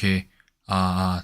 오케이. 아, 아.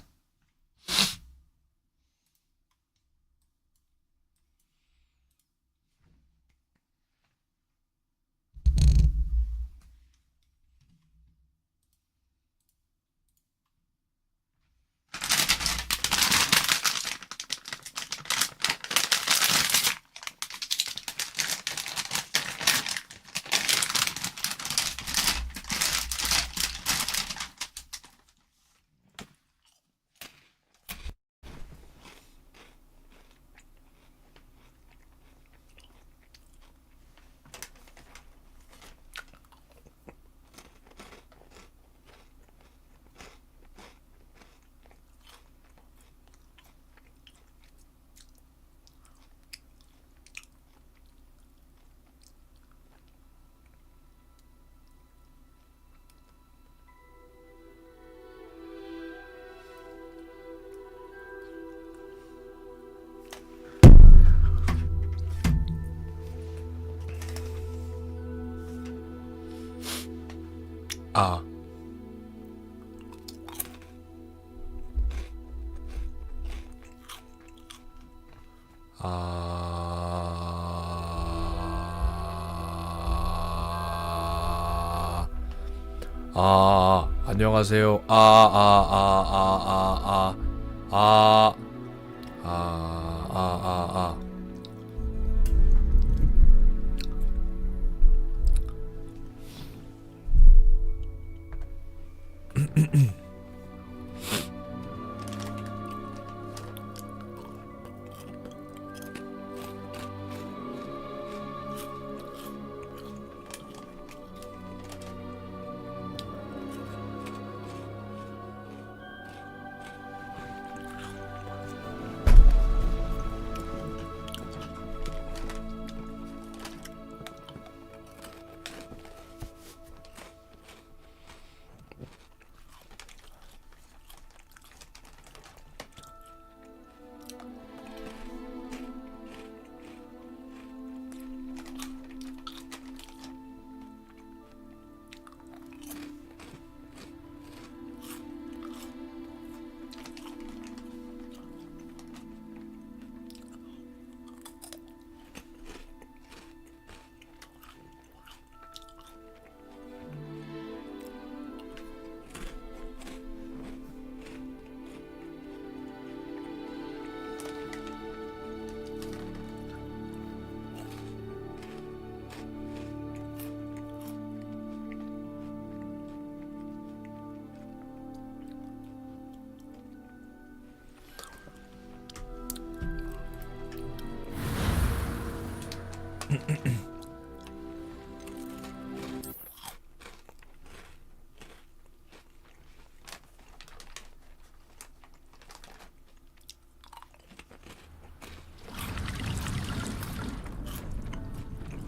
안녕하세요.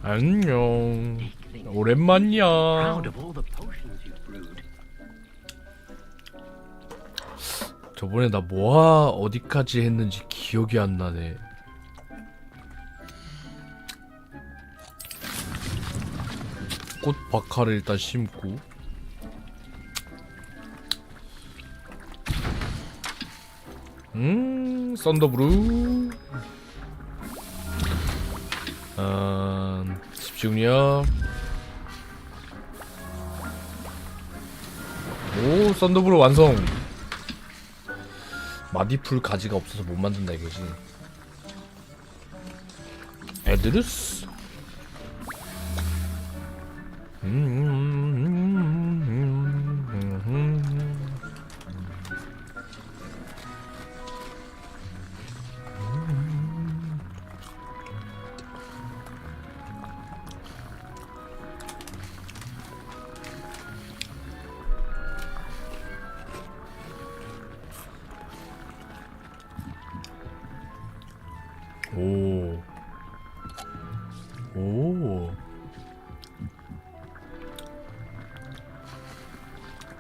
안녕. 오랜만이야. 저번에 나 뭐하 어디까지 했는지 기억이 안 나네. 꽃 박하를 일단 심고, 썬더브루. 집중력. 오, 썬더브루 완성. 마디풀 가지가 없어서 못 만든다 이거지. 에드루스. 오. 오.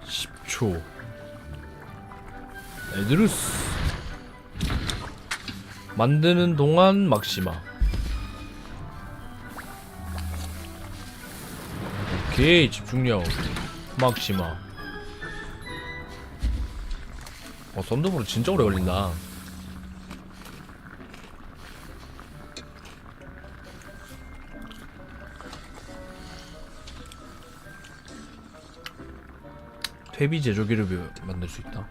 10초. 에드루스. 만드는 동안 막시마. 오케이, 집중력. 막시마. 썬더볼은 진짜 오래 걸린다. 퇴비 제조기를 만들 수 있다.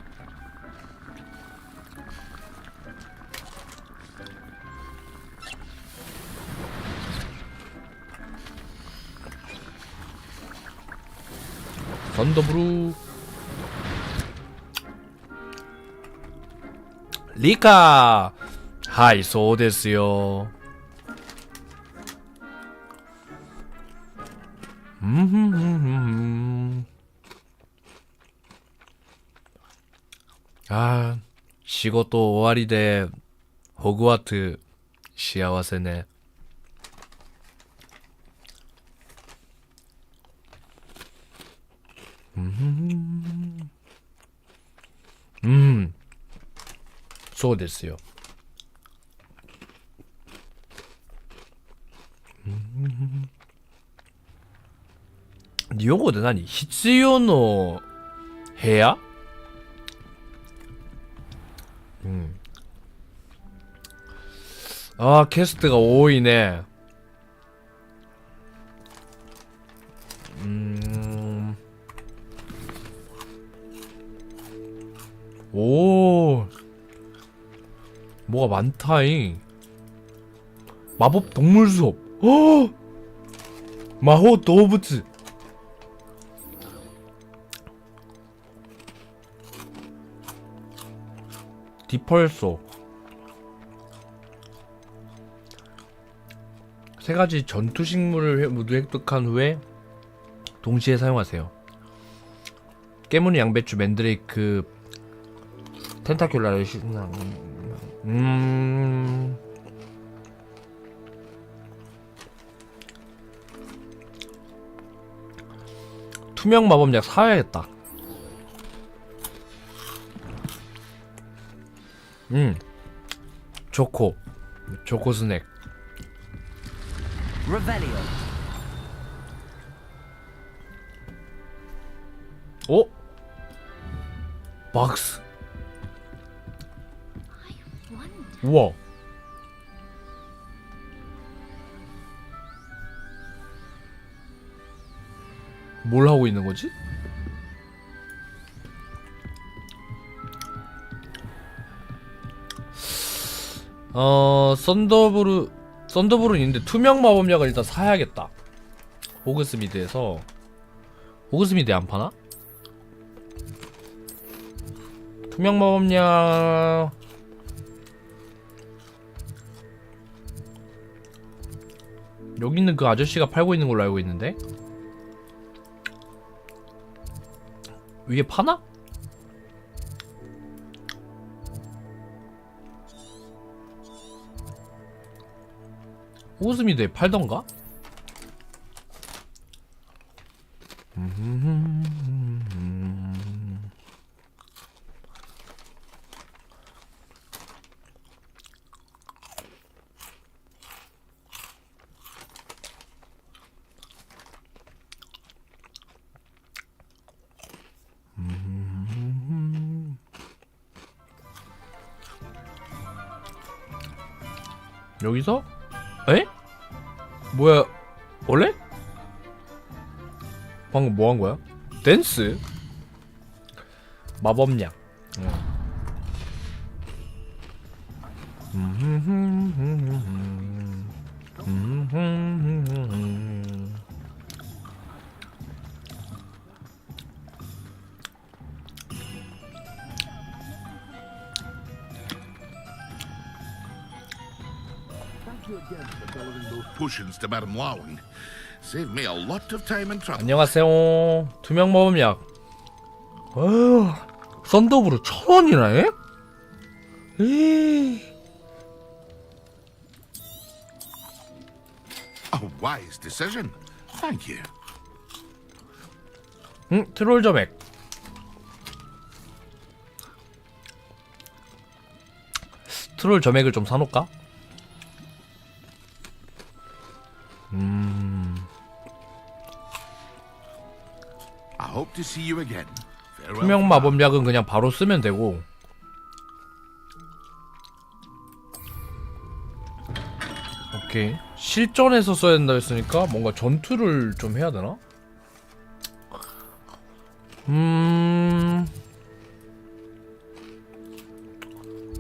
썬더브루 리카 하이そうですよ 아, 仕事終わりでホグワーツ幸せね.そうですよ. 日本語で何?必要の部屋? 아, 캐스트가 多いね. 오, 뭐가 많다잉. 마법 동물 수업. 어! 마호 도부츠. 디펄소. 세 가지 전투 식물을 모두 획득한 후에 동시에 사용하세요. 깨무니, 양배추, 맨드레이크, 텐타큘라를 투명 마법약 사야겠다. 초코 스낵. 어? 박스. 우와. 뭘 하고 있는 거지? 썬더볼은 있는데 투명 마법약을 일단 사야겠다. 호그스미드에서. 호그스미드에 안 파나? 투명 마법약 여기 있는 그 아저씨가 팔고 있는 걸로 알고 있는데 위에 파나? 호그스미드에 팔던가? 여기서? 에? 뭐야? 원래? 방금 뭐 한 거야? 댄스? 마법약. 안녕하세요. 투명 마법약. 썬더브루 1000원이나 해? A wise decision. Thank you. 트롤 점액. 트롤 점액을 좀 사놓을까? I hope to see you again. 투명 마법약은 그냥 바로 쓰면 되고 오케이. 실전에서 써야 된다 했으니까 뭔가 전투를 좀 해야 되나?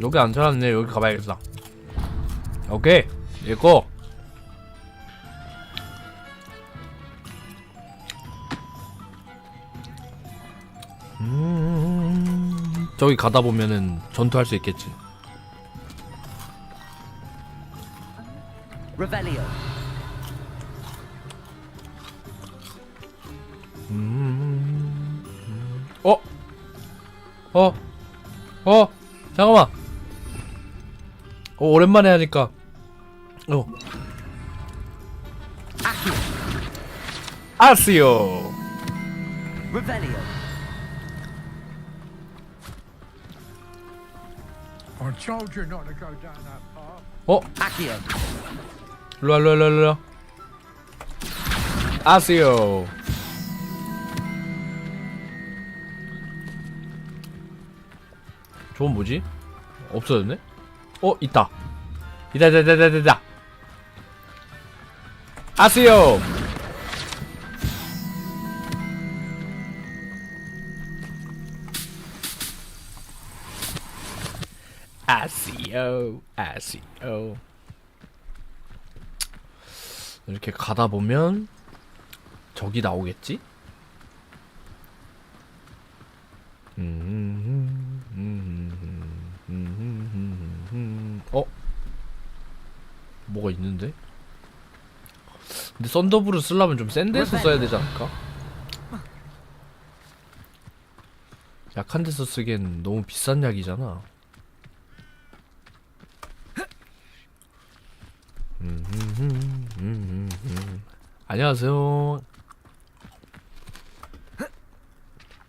여기 안 찾았네. 여기 가봐야겠다. 오케이. 이거 저기 가다 보면은 전투할 수 있겠지. Revelio. 잠깐만. 오랜만에 하니까. 아시오. Revelio. I told you not to go down that path. Accio. 일로와. 아시오. 저건 뭐지? 없어졌네? 있다. 있다. 아시오. 아시오. 이렇게 가다 보면 저기 나오겠지? 뭐가 있는데? 근데 썬더블을 쓰려면 좀 센 데서 써야 되지 않을까? 약한 데서 쓰기엔 너무 비싼 약이잖아. 안녕하세요.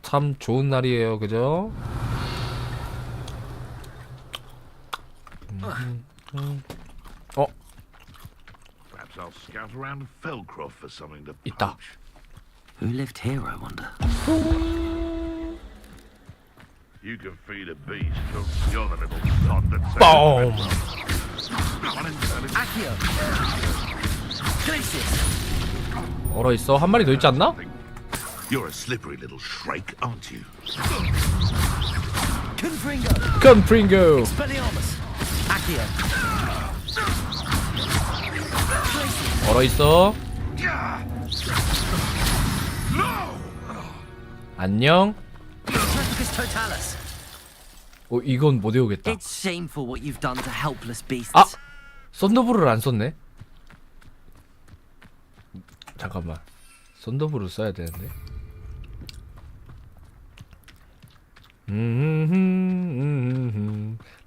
참 좋은 날이에요, 그죠? Perhaps I'll scout around Felcroft for something to 있다. poach. Who lived here, I wonder? You can feed a beast, so you're the little sod that Boom. Accio. Glacius. 얼어있어. 한 마리 더 있지 않나? You're a slippery little shrike, aren't you? Confringo. 컴프링고. Expelliarmus. Accio. 얼어있어. 안녕. Trepicus totalis. 이건 못 외우겠다. It's shameful what you've done to helpless beasts. 아! 썬더블을 안 썼네. 잠깐만. 썬더블을 써야 되는데.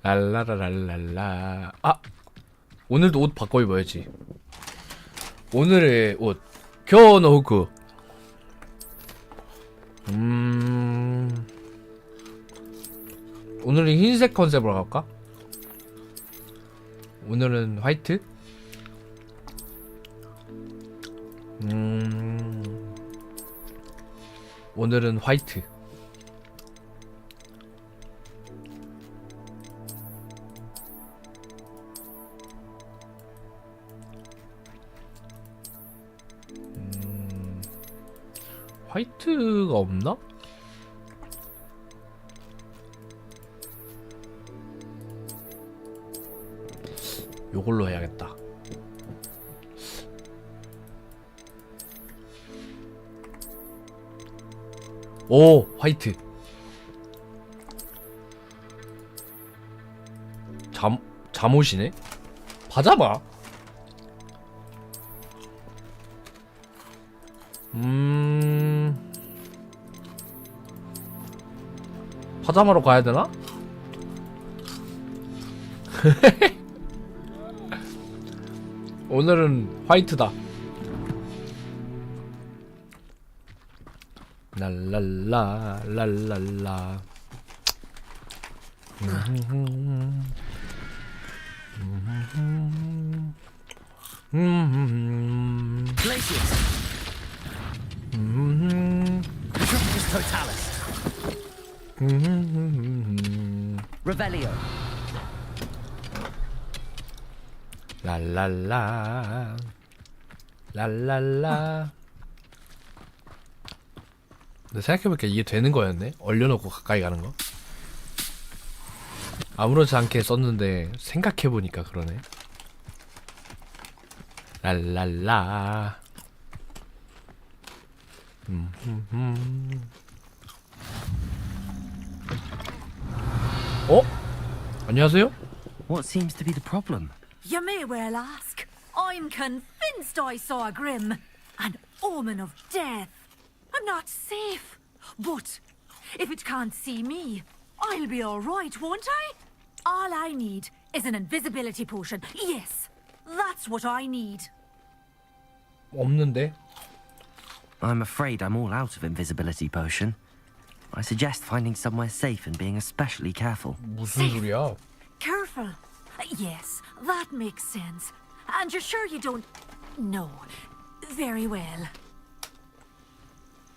랄라라랄랄라. 오늘도 옷 바꿔 입어야지. 오늘의 옷. 겨우노 호그. 오늘은 흰색 컨셉으로 갈까? 오늘은 화이트? 오늘은 화이트. 화이트가 없나? 요걸로 해야겠다. 오, 화이트. 잠옷이네? 파자마? 파자마로 가야 되나? 오늘은 화이트다. 랄랄라 랄랄라. Glacius. Trepicus totalis. Revelio. 랄랄라 랄랄라. 근데 생각해보니까 이게 되는 거였네? 얼려놓고 가까이 가는 거? 아무렇지 않게 썼는데 생각해보니까 그러네. 랄랄라. 어? 안녕하세요? What seems to be the problem? You may well ask. I'm convinced I saw a grim, an omen of death. I'm not safe. But if it can't see me, I'll be all right, won't I? All I need is an invisibility potion. Yes, that's what I need. 없는데? I'm afraid I'm all out of invisibility potion. I suggest finding somewhere safe and being especially careful. 무슨 소리야? Careful. Yes, that makes sense. And you're sure you don't... No. Very well.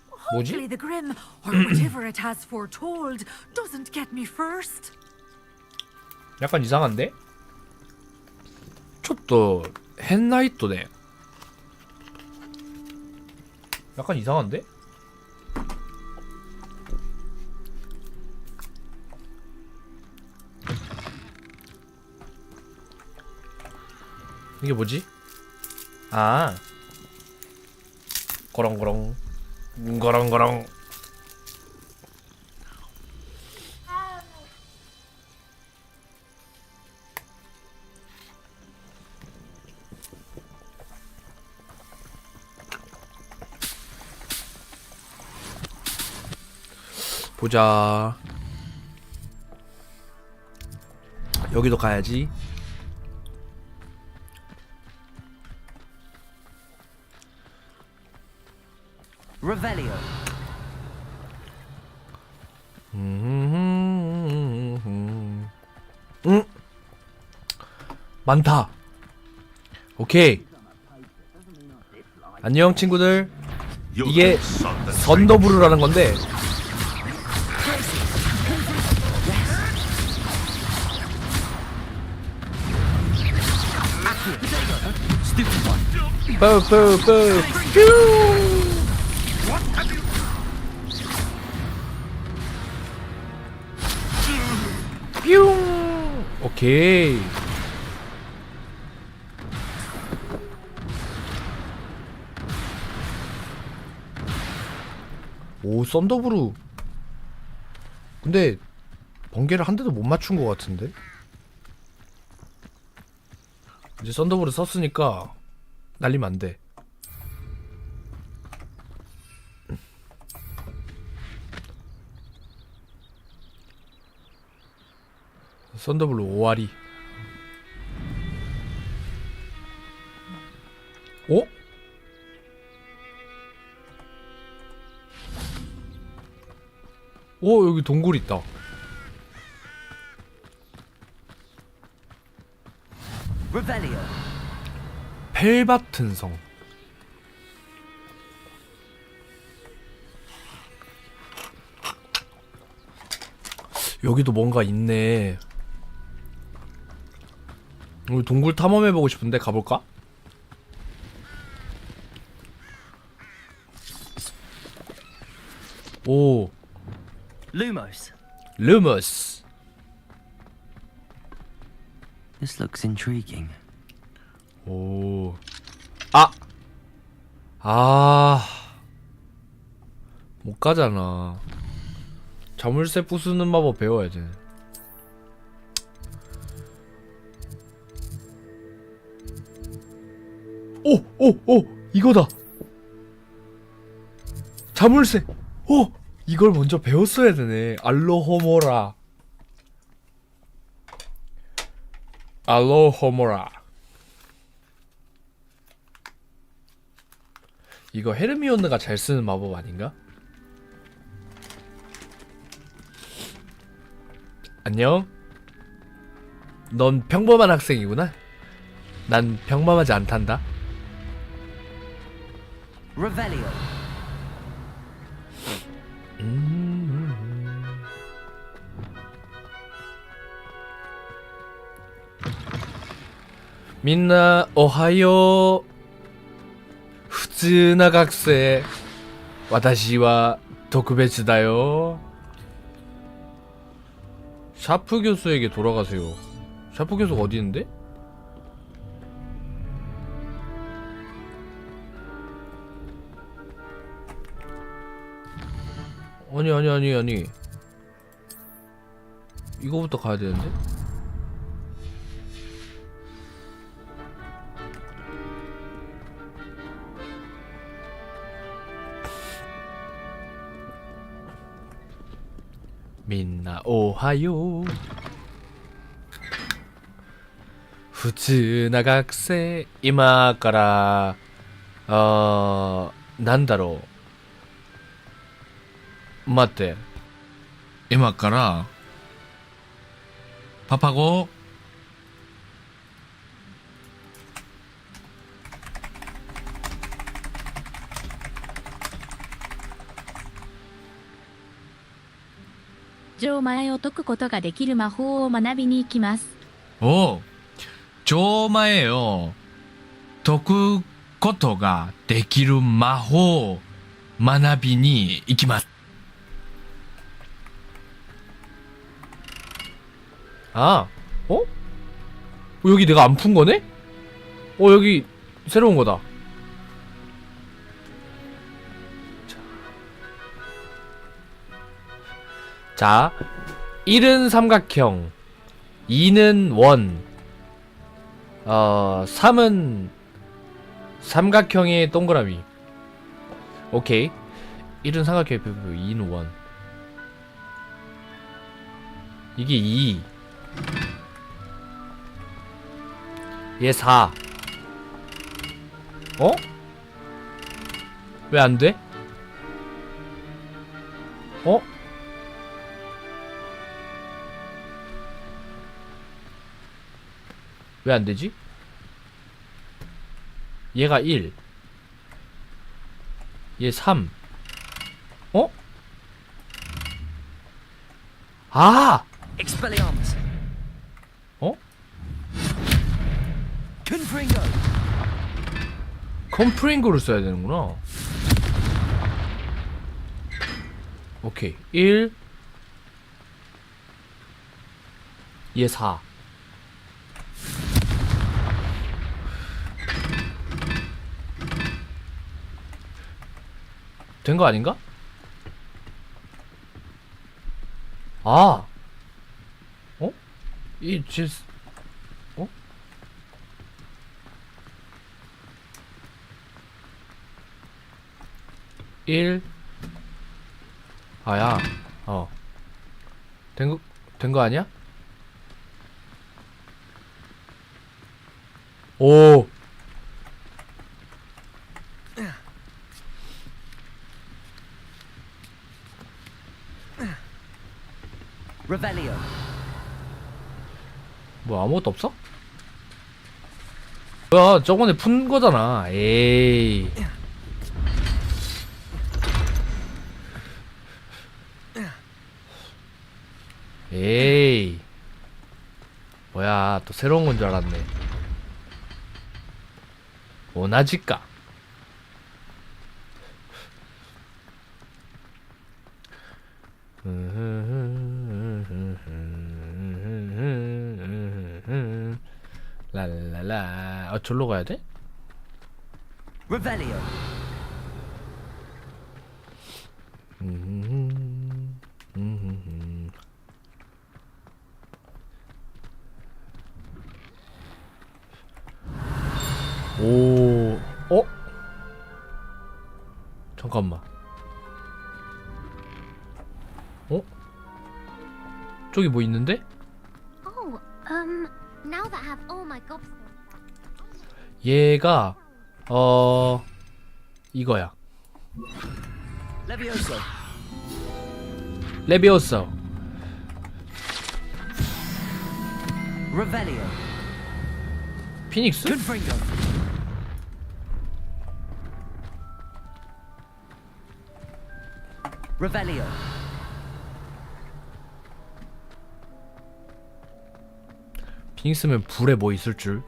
Hopefully 뭐지? the Grim, or whatever it has foretold, doesn't get me first. 약간 이상한데? ちょっと変な人ね. 약간 이상한데? 이게 뭐지? 아, 거렁거렁, 거렁거렁. 보자. 여기도 가야지. Revelio. 많다. 오케이. 안녕 친구들. You're 이게 the son that 선더브루라는 건데 Stupid one. 뿌뿌뿌 뿅. 오케이. 오, 썬더브루. 근데 번개를 한 대도 못 맞춘 것 같은데? 이제 썬더브루 썼으니까 날리면 안 돼. 썬더블루 5알이. 어? 오, 여기 동굴 있다. Revelio. 펠바튼 성. 여기도 뭔가 있네. 우리 동굴 탐험해보고 싶은데 가볼까? 오, Lumos. 르머스. This looks intriguing. 오, 아, 아, 못 가잖아. 자물쇠 부수는 마법 배워야지. 오, 오, 오, 이거다. 자물쇠. 오, 이걸 먼저 배웠어야 되네. 알로호모라. 알로호모라. 이거 헤르미온느가 잘 쓰는 마법 아닌가? 안녕. 넌 평범한 학생이구나. 난 평범하지 않단다. Revelio. みんなおはよう。普通な学生。私は特別だよ. 샤프 교수에게 돌아가세요. 샤프 교수가 어디 있는데? 아니. 이거부터 가야 되는데? 민나 오하요. 普通な学生。今からなんだろう。待って。今からパパ語錠前を解くことができる魔法を学びに行きます。おう、錠前を解くことができる魔法を学びに行きます。아, 어? 여기 내가 안 푼 거네? 여기 새로운 거다. 자, 1은 삼각형, 2는 원, 3은 삼각형의 동그라미. 오케이. 1은 삼각형의 2는 원. 이게 2. 얘 4. 어? 왜 안 돼? 어? 왜 안 되지? 얘가 1. 얘 3. 어? 아! Expelliarmus. 어? Confringo. 컴프링고를 써야 되는구나. 오케이. 1. 얘 4. 된 거 아닌가? 아! 어? 이 질스 어? 일 아야 된 거 아니야? 오 Revelio. 뭐 아무것도 없어? 뭐야 저번에 푼 거잖아. 에이 에이 뭐야 또 새로운 건 줄 알았네. 오나지까. 랄랄라. 절로 가야 돼? Revelio. 오, 잠깐만. 저기 뭐 있는데? Oh, now that I have all my gobstones. 얘가 이거야. Levioso. 레비오서. Revelio. 피닉스? Confringo. Revelio. 피닉스면 불에 뭐 있을 줄?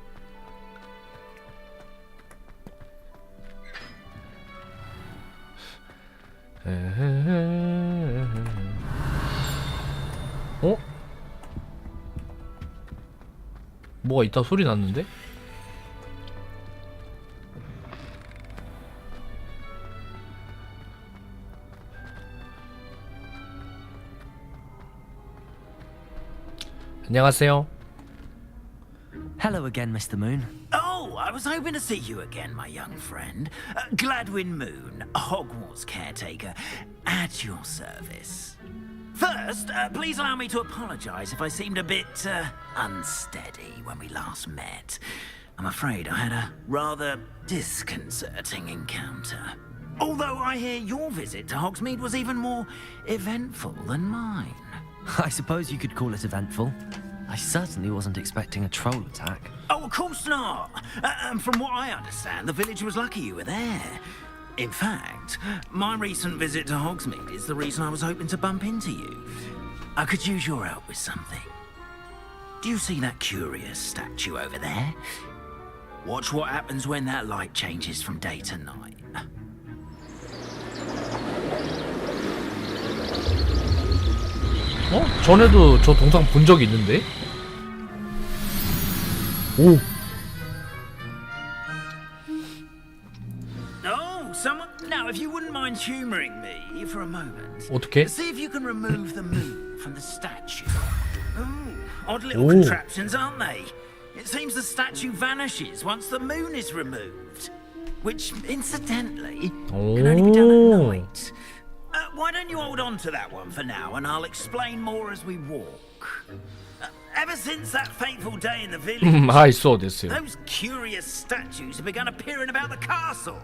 뭐가 있다 소리 났는데? 안녕하세요. Hello again, Mr. Moon. Oh, I was hoping to see you again, my young friend. Gladwin Moon, Hogwarts caretaker, at your service. First, please allow me to apologize if I seemed a bit unsteady when we last met. I'm afraid I had a rather disconcerting encounter. Although I hear your visit to Hogsmeade was even more eventful than mine. I suppose you could call it eventful. I certainly wasn't expecting a troll attack. Oh, of course not. And from what I understand, the village was lucky you were there. In fact, my recent visit to Hogsmeade is the reason I was hoping to bump into you. I could use your help with something. Do you see that curious statue over there? Watch what happens when that light changes from day to night. 어? 전에도 저 동상 본 적이 있는데? 오! Oh, someone. Now, if you wouldn't mind humoring me for a moment. 어떻게? See if you can remove the moon from the statue. Ooh, odd little Ooh. contraptions, aren't they? It seems the statue vanishes once the moon is removed. Which, incidentally, can only be done at night. Why don't you hold on to that one for now, and I'll explain more as we walk. Ever since that fateful day in the village, I saw this. those curious statues have begun appearing about the castle.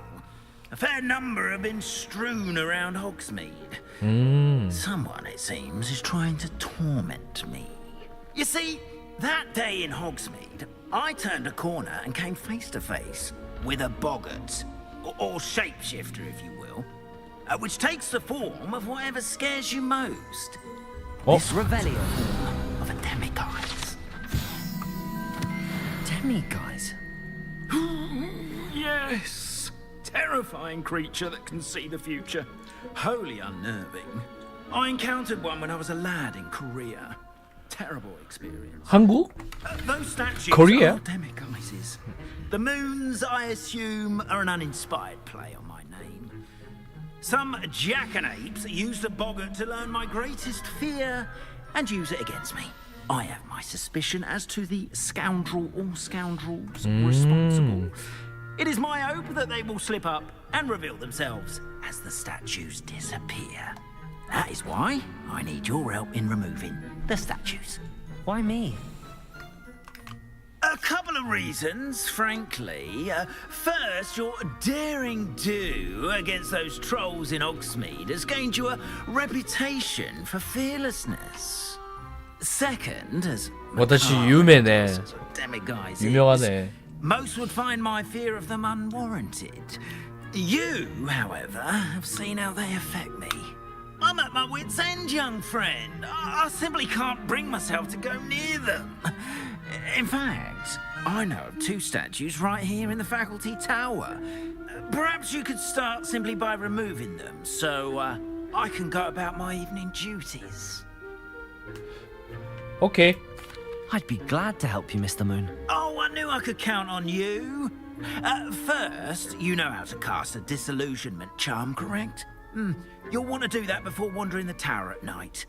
A fair number have been strewn around Hogsmeade. Someone, it seems, is trying to torment me. You see, that day in Hogsmeade, I turned a corner and came face to face with a boggart, or shapeshifter, if you will, which takes the form of whatever scares you most. This Revelio. Of a demiguise. Demiguise? Yes! Terrifying creature that can see the future. Wholly unnerving. I encountered one when I was a lad in Korea. Terrible experience. 한국? Those statues Korea? are demiguises. The moons, I assume, are an uninspired play on my name. Some jackanapes used a boggart to learn my greatest fear and use it against me. I have my suspicion as to the scoundrel or scoundrels responsible. It is my hope that they will slip up and reveal themselves as the statues disappear. That is why I need your help in removing the statues. Why me? A couple of reasons, frankly. First, your daring do against those trolls in Hogsmeade has gained you a reputation for fearlessness. Second, as 私有名ね。 demiguises, 유명하네. most would find my fear of them unwarranted. You, however, have seen how they affect me. I'm at my wit's end, young friend. I simply can't bring myself to go near them. In fact, I know of two statues right here in the faculty tower. Perhaps you could start simply by removing them, so I can go about my evening duties. 오케이. I'd be glad to help you, Mr. Moon. Oh, I knew I could count on you. First, you know how to cast a disillusionment charm, correct? You'll want to do that before wandering the tower at night.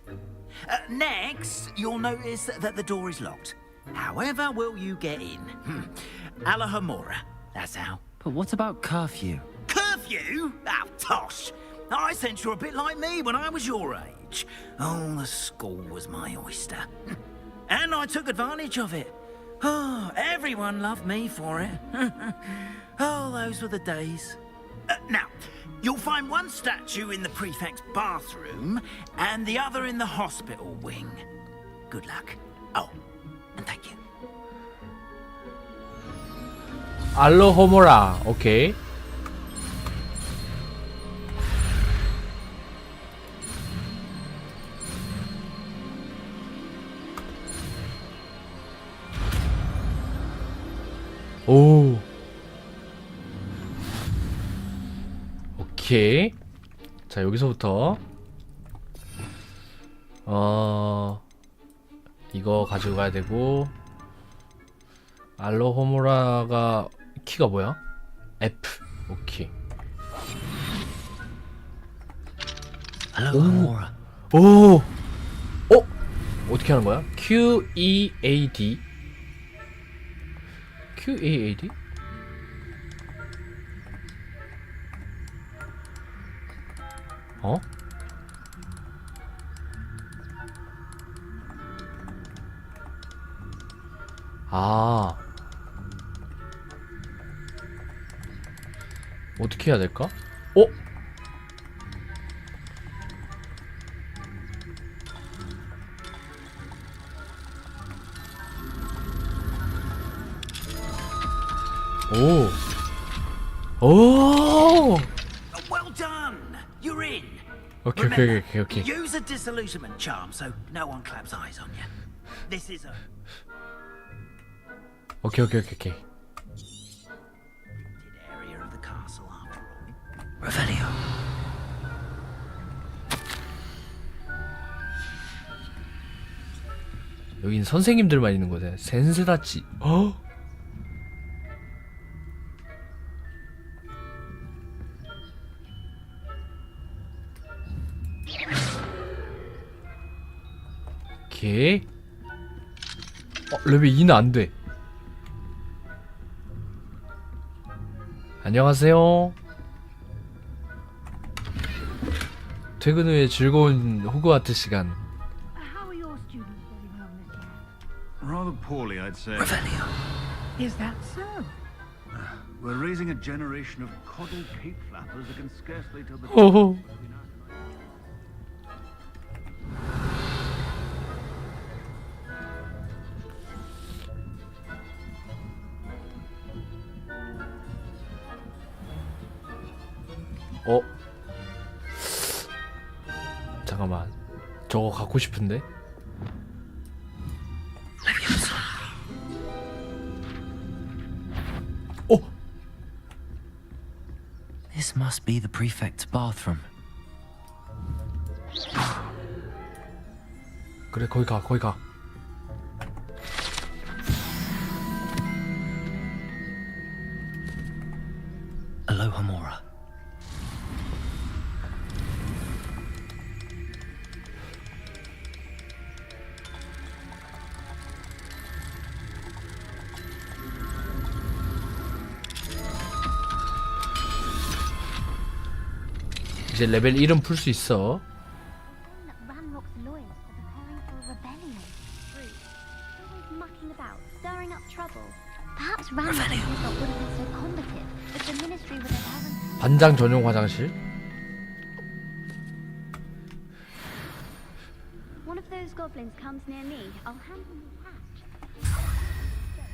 Next, you'll notice that the door is locked. However will you get in? Alahomora, that's how. But what about curfew? Curfew? Oh, tosh. I sense you're a bit like me when I was your age. Oh, the school was my oyster. And I took advantage of it. Oh, everyone loved me for it. Oh, those were the days. Now, you'll find one statue in the prefect's bathroom and the other in the hospital wing. Good luck. Oh, and thank you. 알로호모라. 오케이. 오. 오케이. 자, 여기서부터 이거 가지고 가야 되고 알로호모라가 키가 뭐야? F. 오케이. Hello, Amora. 오! 어떻게 하는 거야? QEAD? QEAD? 어? 아. 어떻게 해야 될까? 어? 오. 오. Well done! You're in. 오케이, 오케이, Remember, 오케이, 오케이. use a disillusionment charm so no one claps eyes on you. This is a 오케이, 오케이, 오케이, 오케이. area of the castle after all. Revelio. 여긴 선생님들만 있는 거잖아. 센세다치. 어? 오케이. 레벨 2는 안 돼. 안녕하세요. 퇴근 후에 즐거운 호그와트 시간. How are your students getting on this year? Rather poorly, I'd say. Revelio. Is that so? We're raising a generation of coddled cape flappers that can scarcely tell the 호호. 잠깐만, 저거 갖고 싶은데? This must be the prefect's bathroom. 그래, 거기 가, 거기 가. Aloha, Mora. 이제 레벨 1은 풀 수 있어. Ranrock's lawyers are preparing for a rebellion. True. Always mucking about, stirring up trouble. Perhaps Ranrock wouldn't have been so combative if the ministry would have haven't. 반장 전용 화장실. One of those goblins comes near me, I'll hand him his hatch.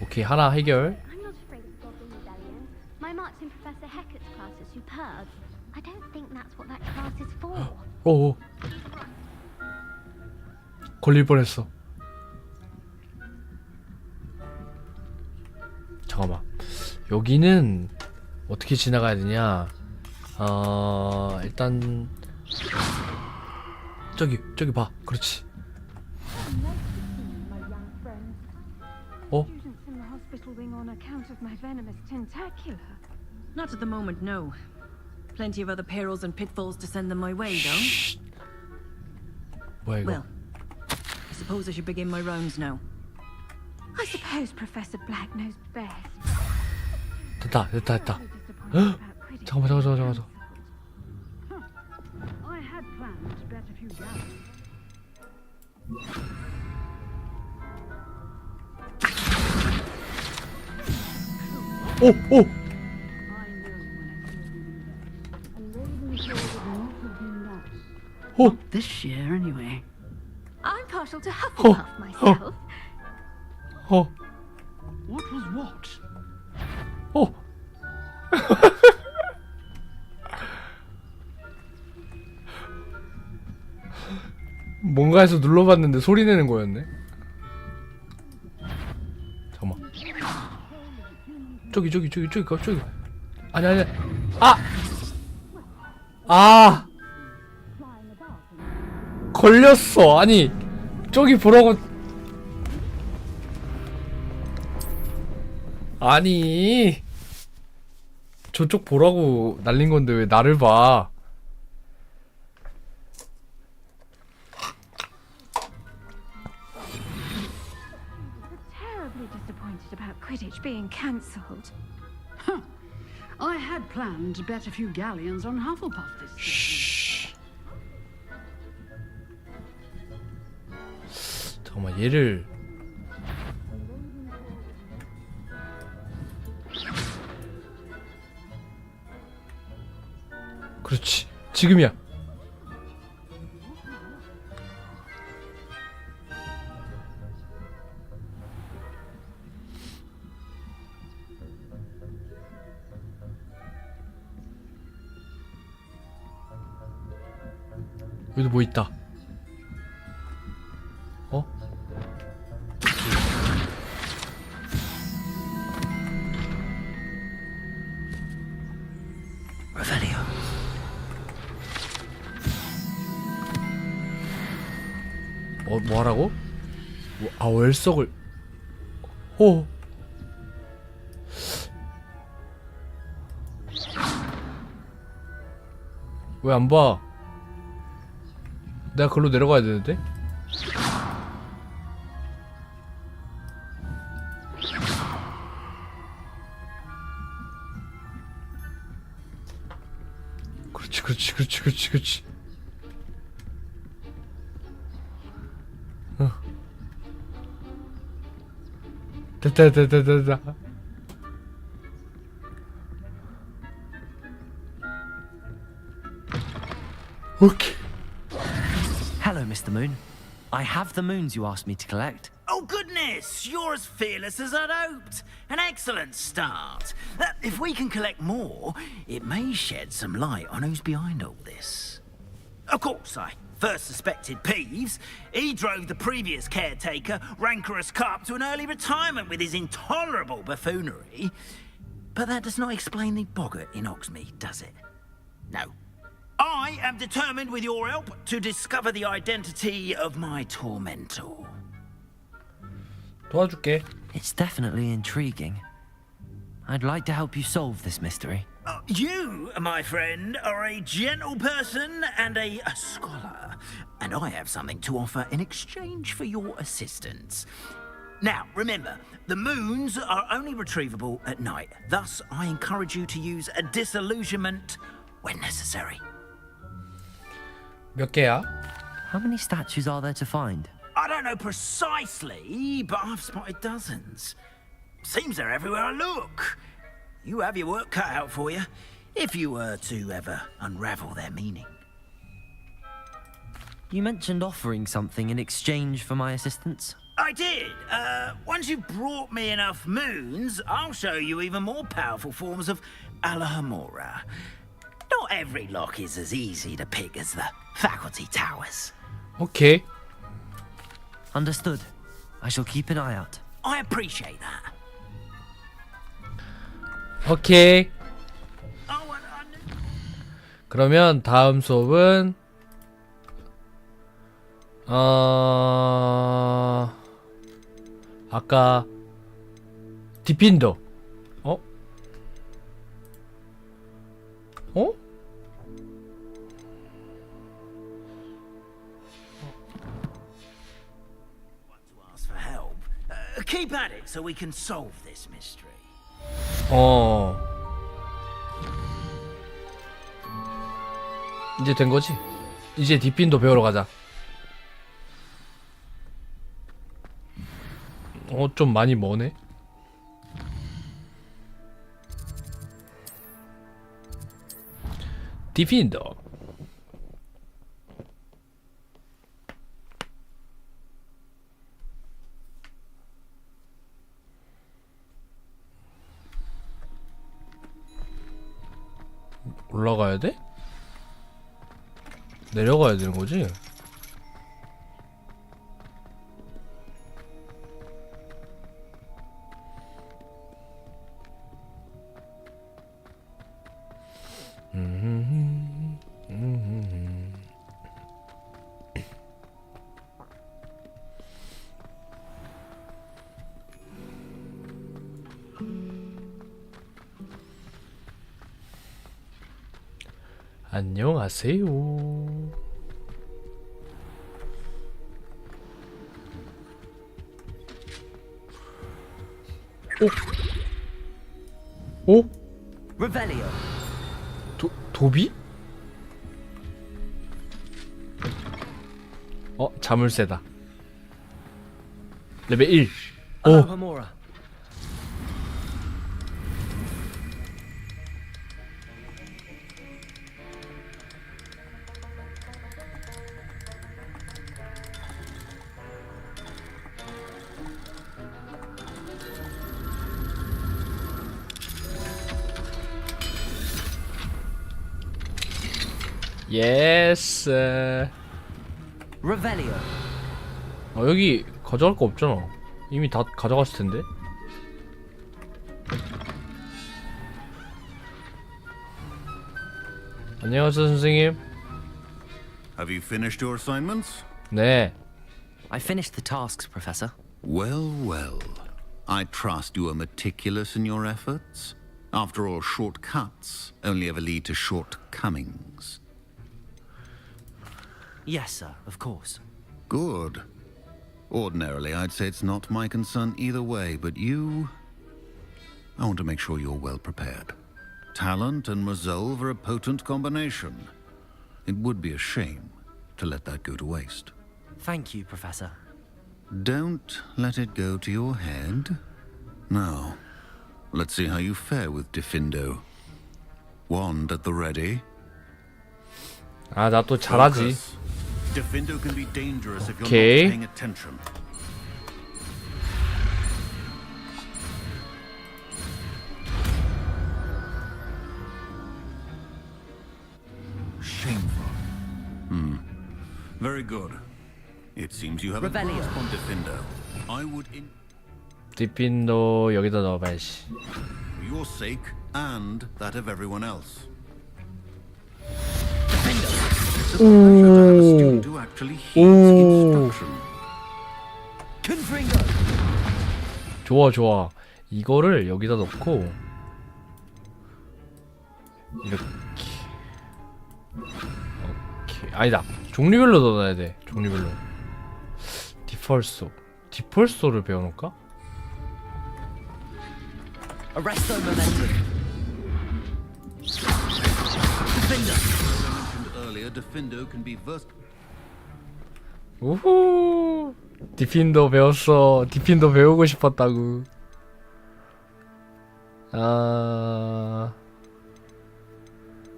오케이, 하나 해결. I'm not afraid of goblin rebellion. My marks in Professor Hecat's class are superb. I don't think that's what that class is for. 오. 걸릴 뻔했어. 잠깐만. 여기는 어떻게 지나가야 되냐? 일단 저기 봐. 그렇지. 어? Students in the hospital wing on account of my venomous tentacular. Not at the moment, no. Plenty of other perils and pitfalls to send them my way, though. 뭐야 이거? Well, I suppose I should begin my rounds now. I suppose Professor Black knows best. 됐다. Disappointed about Quidditch. 잠깐만. I had planned to bet a few gallons. 오! I know when I saw you there. A raven sword would not have been lost. 오! This year, anyway. I'm partial to Hufflepuff myself. 어! What was what? 어! 뭔가 해서 눌러봤는데 소리 내는 거였네. 잠깐만. 저기. 아니. 아! 걸렸어. 아니, 저기 보라고. 아니 저쪽 보라고 날린 건데 왜 나를 봐? Terribly disappointed about Quidditch being cancelled. I had planned to bet a few galleons on Hufflepuff this season. 잠깐만 얘를 그렇지 지금이야. 여기도 뭐 있다. 어? Revelio. 뭐 하라고? 아 월석을 오 왜 안 봐? 내가 글로 내려가야 되는데? 그렇지. 됐다. 오케이. Hello, Mr. Moon. I have the moons you asked me to collect. Oh, goodness! You're as fearless as I'd hoped. An excellent start. If we can collect more, it may shed some light on who's behind all this. Of course, I first suspected Peeves. He drove the previous caretaker, Rancorous Carp, to an early retirement with his intolerable buffoonery. But that does not explain the boggart in Hogsmeade, does it? No. I am determined, with your help, to discover the identity of my tormentor. 도와줄게. It's definitely intriguing. I'd like to help you solve this mystery. You, my friend, are a gentle person and a scholar, and I have something to offer in exchange for your assistance. Now, remember, the moons are only retrievable at night. Thus, I encourage you to use a disillusionment when necessary. 몇 개야? How many statues are there to find? I don't know precisely, but I've spotted dozens. Seems they're everywhere I look. You have your work cut out for you, if you were to ever unravel their meaning. You mentioned offering something in exchange for my assistance. I did. Once you've brought me enough moons, I'll show you even more powerful forms of Alohomora. Not every lock is as easy to pick as the faculty towers. 오케이. Understood. I shall keep an eye out. I appreciate that. 오케이. Oh, I knew... 그러면 다음 수업은 아까 디핀더. 어? ask for help. Keep at it so we can solve this mystery. 이제 된 거지? 이제 디핀더 배우러 가자. 좀 많이 머네. 디핀더. 올라가야 돼? 내려가야 되는 거지? 안녕하세요. 오? 오? Revelio. 도비? 자물쇠다. 레벨 1. 오. Alohomora. 예스. Revelio. 여기 가져갈 거 없잖아. 이미 다 가져갔을 텐데. 안녕하세요, 선생님. Have you finished your assignments? 네. I finished the tasks, Professor. Well, well. I trust you are meticulous in your efforts. After all, shortcuts only ever lead to shortcomings. Yes, sir, of course. Good. Ordinarily, I'd say it's not my concern either way, but you... I want to make sure you're well prepared. Talent and resolve are a potent combination. It would be a shame to let that go to waste. Thank you, Professor. Don't let it go to your head. Now, let's see how you fare with Diffindo. Wand at the ready. 아, 나 또 잘하지. Focus. Diffindo can be dangerous if you're Okay. not paying attention. Shameful. Very good. It seems you have a Revelio. grasp on Diffindo. I would, 디핀도 여기다 넣어봐야지. for your sake and that of everyone else. It's a pleasure to have a student who actually heeds instruction. Confringo. 좋아, 좋아. 이거를 여기다 넣고 이렇게. 오케이. 아니다. 종류별로 넣어야 돼. 종류별로. 디펄소. 디펄소를 배워놓을까? Arresto momentum. Diffindo. As I mentioned earlier, Diffindo can be versed. 우후. 디핀도 배웠어. 디핀도 배우고 싶었다고.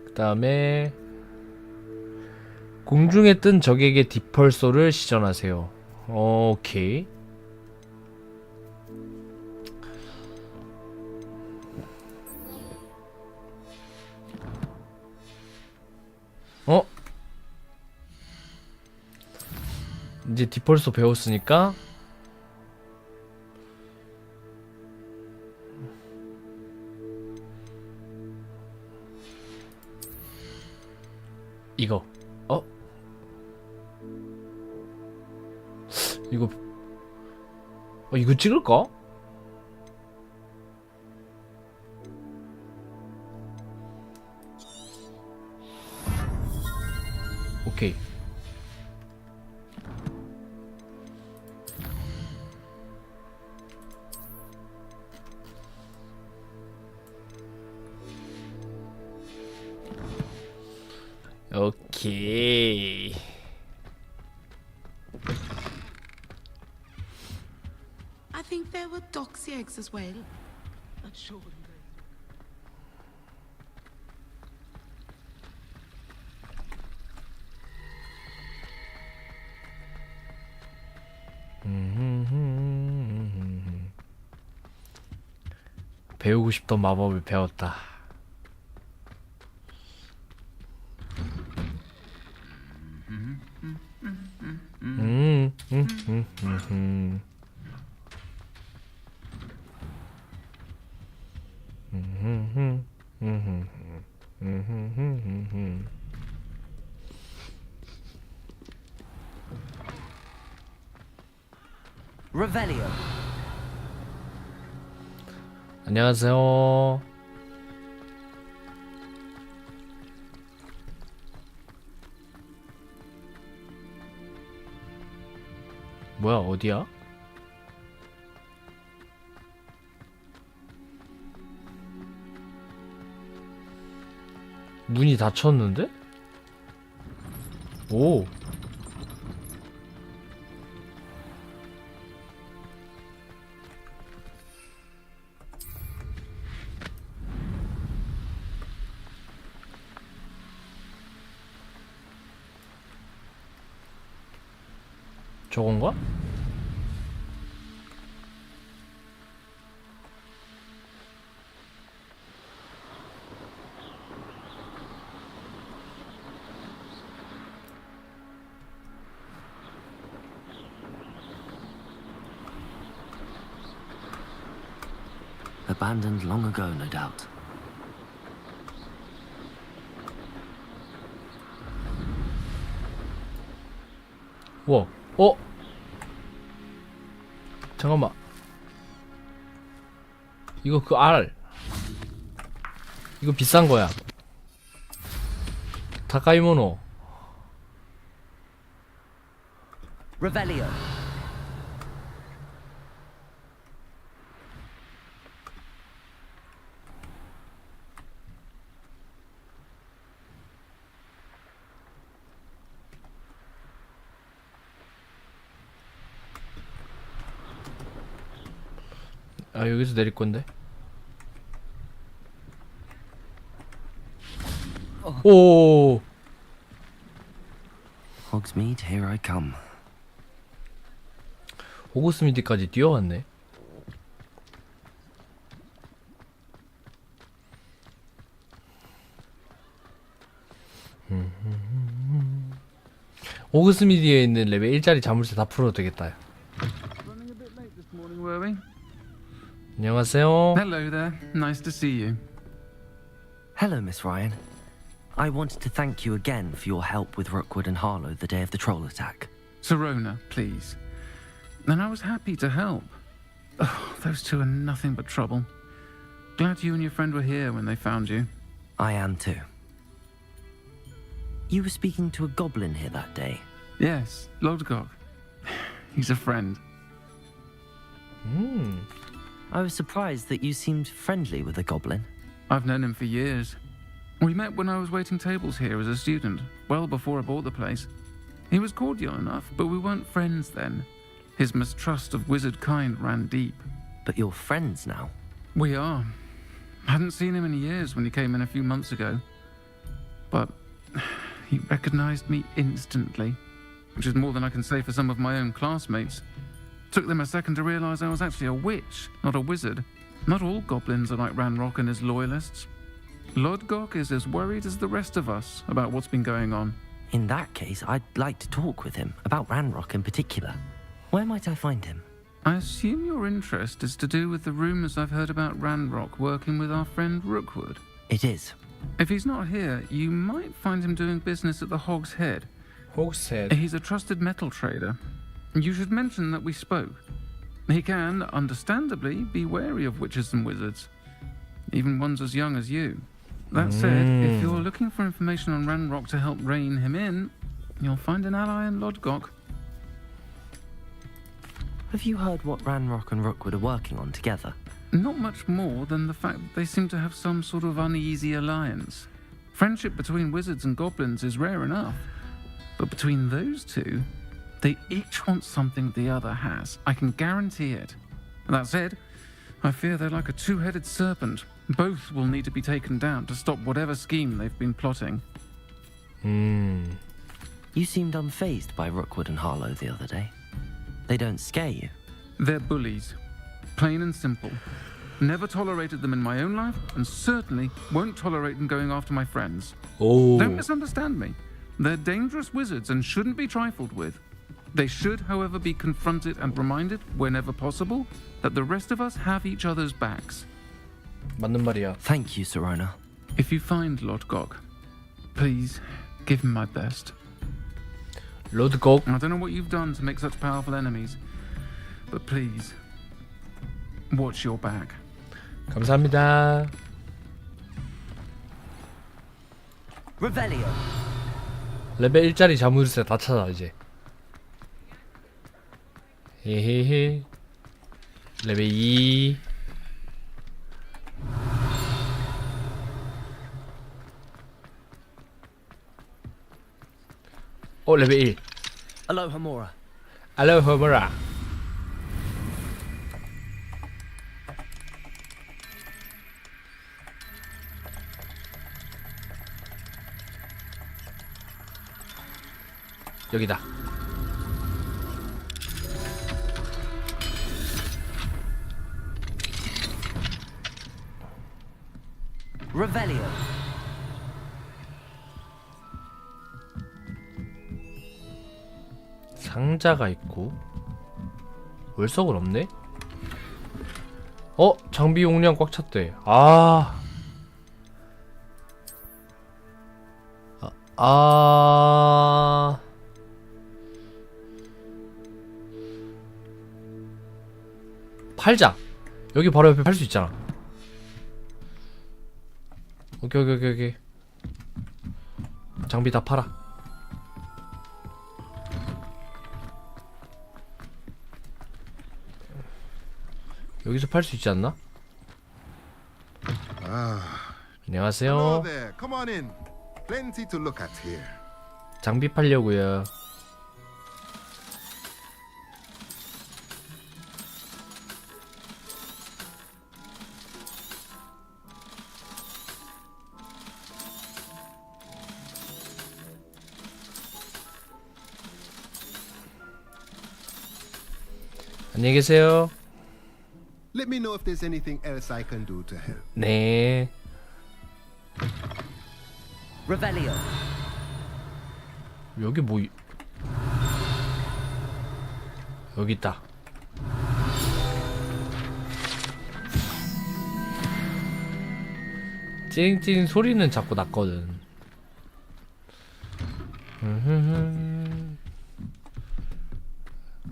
그다음에 공중에 뜬 적에게 디펄소를 시전하세요. 오케이. 이제 디펄소 배웠으니까 이거 이거 찍을까? 오케이. 오케이. I think there were doxy eggs as well. Not sure. 배우고 싶던 마법을 배웠다. Revelio. 안녕하세요. 뭐야, 어디야? 문이 닫혔는데? 오. 저건가? Abandoned long ago, no doubt. 우와, 잠깐만. 이거 그 알. 이거 비싼 거야. 다카이모노. Revelio. 아, 여기서 내릴 건데. 오. Hogsmeade, here I come. 호그스미드까지 뛰어왔네. 호그스미드에 있는 레벨 1짜리 자물쇠 다 풀어도 되겠다. Running a bit late this morning, were we? 안녕하세요. Hello there. Nice to see you. Hello, Miss Ryan. I wanted to thank you again for your help with Rookwood and Harlow the day of the troll attack. Sirona, please. And I was happy to help. Oh, those two are nothing but trouble. Glad you and your friend were here when they found you. I am too. You were speaking to a goblin here that day. Yes, Lodgok. He's a friend. I was surprised that you seemed friendly with a goblin. I've known him for years. We met when I was waiting tables here as a student, well before I bought the place. He was cordial enough, but we weren't friends then. His mistrust of wizard kind ran deep. But you're friends now? We are. Hadn't seen him in years when he came in a few months ago. But he recognized me instantly, which is more than I can say for some of my own classmates. Took them a second to realize I was actually a witch, not a wizard. Not all goblins are like Ranrock and his loyalists. Lodgok is as worried as the rest of us about what's been going on. In that case, I'd like to talk with him, about Ranrock in particular. Where might I find him? I assume your interest is to do with the rumors I've heard about Ranrock working with our friend Rookwood. It is. If he's not here, you might find him doing business at the Hog's Head. Hog's Head. He's a trusted metal trader. You should mention that we spoke. He can, understandably, be wary of witches and wizards, even ones as young as you. That said, if you're looking for information on Ranrock to help rein him in, you'll find an ally in Lodgok. Have you heard what Ranrock and Rookwood are working on together? Not much more than the fact that they seem to have some sort of uneasy alliance. Friendship between wizards and goblins is rare enough. But between those two, they each want something the other has. I can guarantee it. That said, I fear they're like a two-headed serpent. Both will need to be taken down to stop whatever scheme they've been plotting. You seemed unfazed by Rookwood and Harlow the other day. They don't scare you. They're bullies. Plain and simple. Never tolerated them in my own life, and certainly won't tolerate them going after my friends. Don't misunderstand me. They're dangerous wizards and shouldn't be trifled with. They should, however, be confronted and reminded, whenever possible, that the rest of us have each other's backs. 맞는 말이야. Thank you, Sirona. If you find Lodgok, please give him my best. Lodgok. I don't know what you've done to make such powerful enemies, but please, watch your back. 감사합니다. Revelio. 레벨 1짜리 자물쇠 다 찾아 이제. 헤헤헤. 레벨 2. 레벨 1. Aloha Mora. 알로하 모라. 여기다. Revelio. 상자가 있고 월석은 없네? 장비 용량 꽉 찼대. 팔자. 여기 바로 옆에 팔 수 있잖아. 오케이. 장비 다 팔아. 여기서 팔 수 있지 않나? 안녕하세요. Hello there. Come on in. Plenty to look at here. 장비 팔려고요. 안녕히 계세요. Let me know if there's anything else I can do to help. 네. Revelio. 여기 뭐 여기 있다. 찡찡 소리는 자꾸 났거든.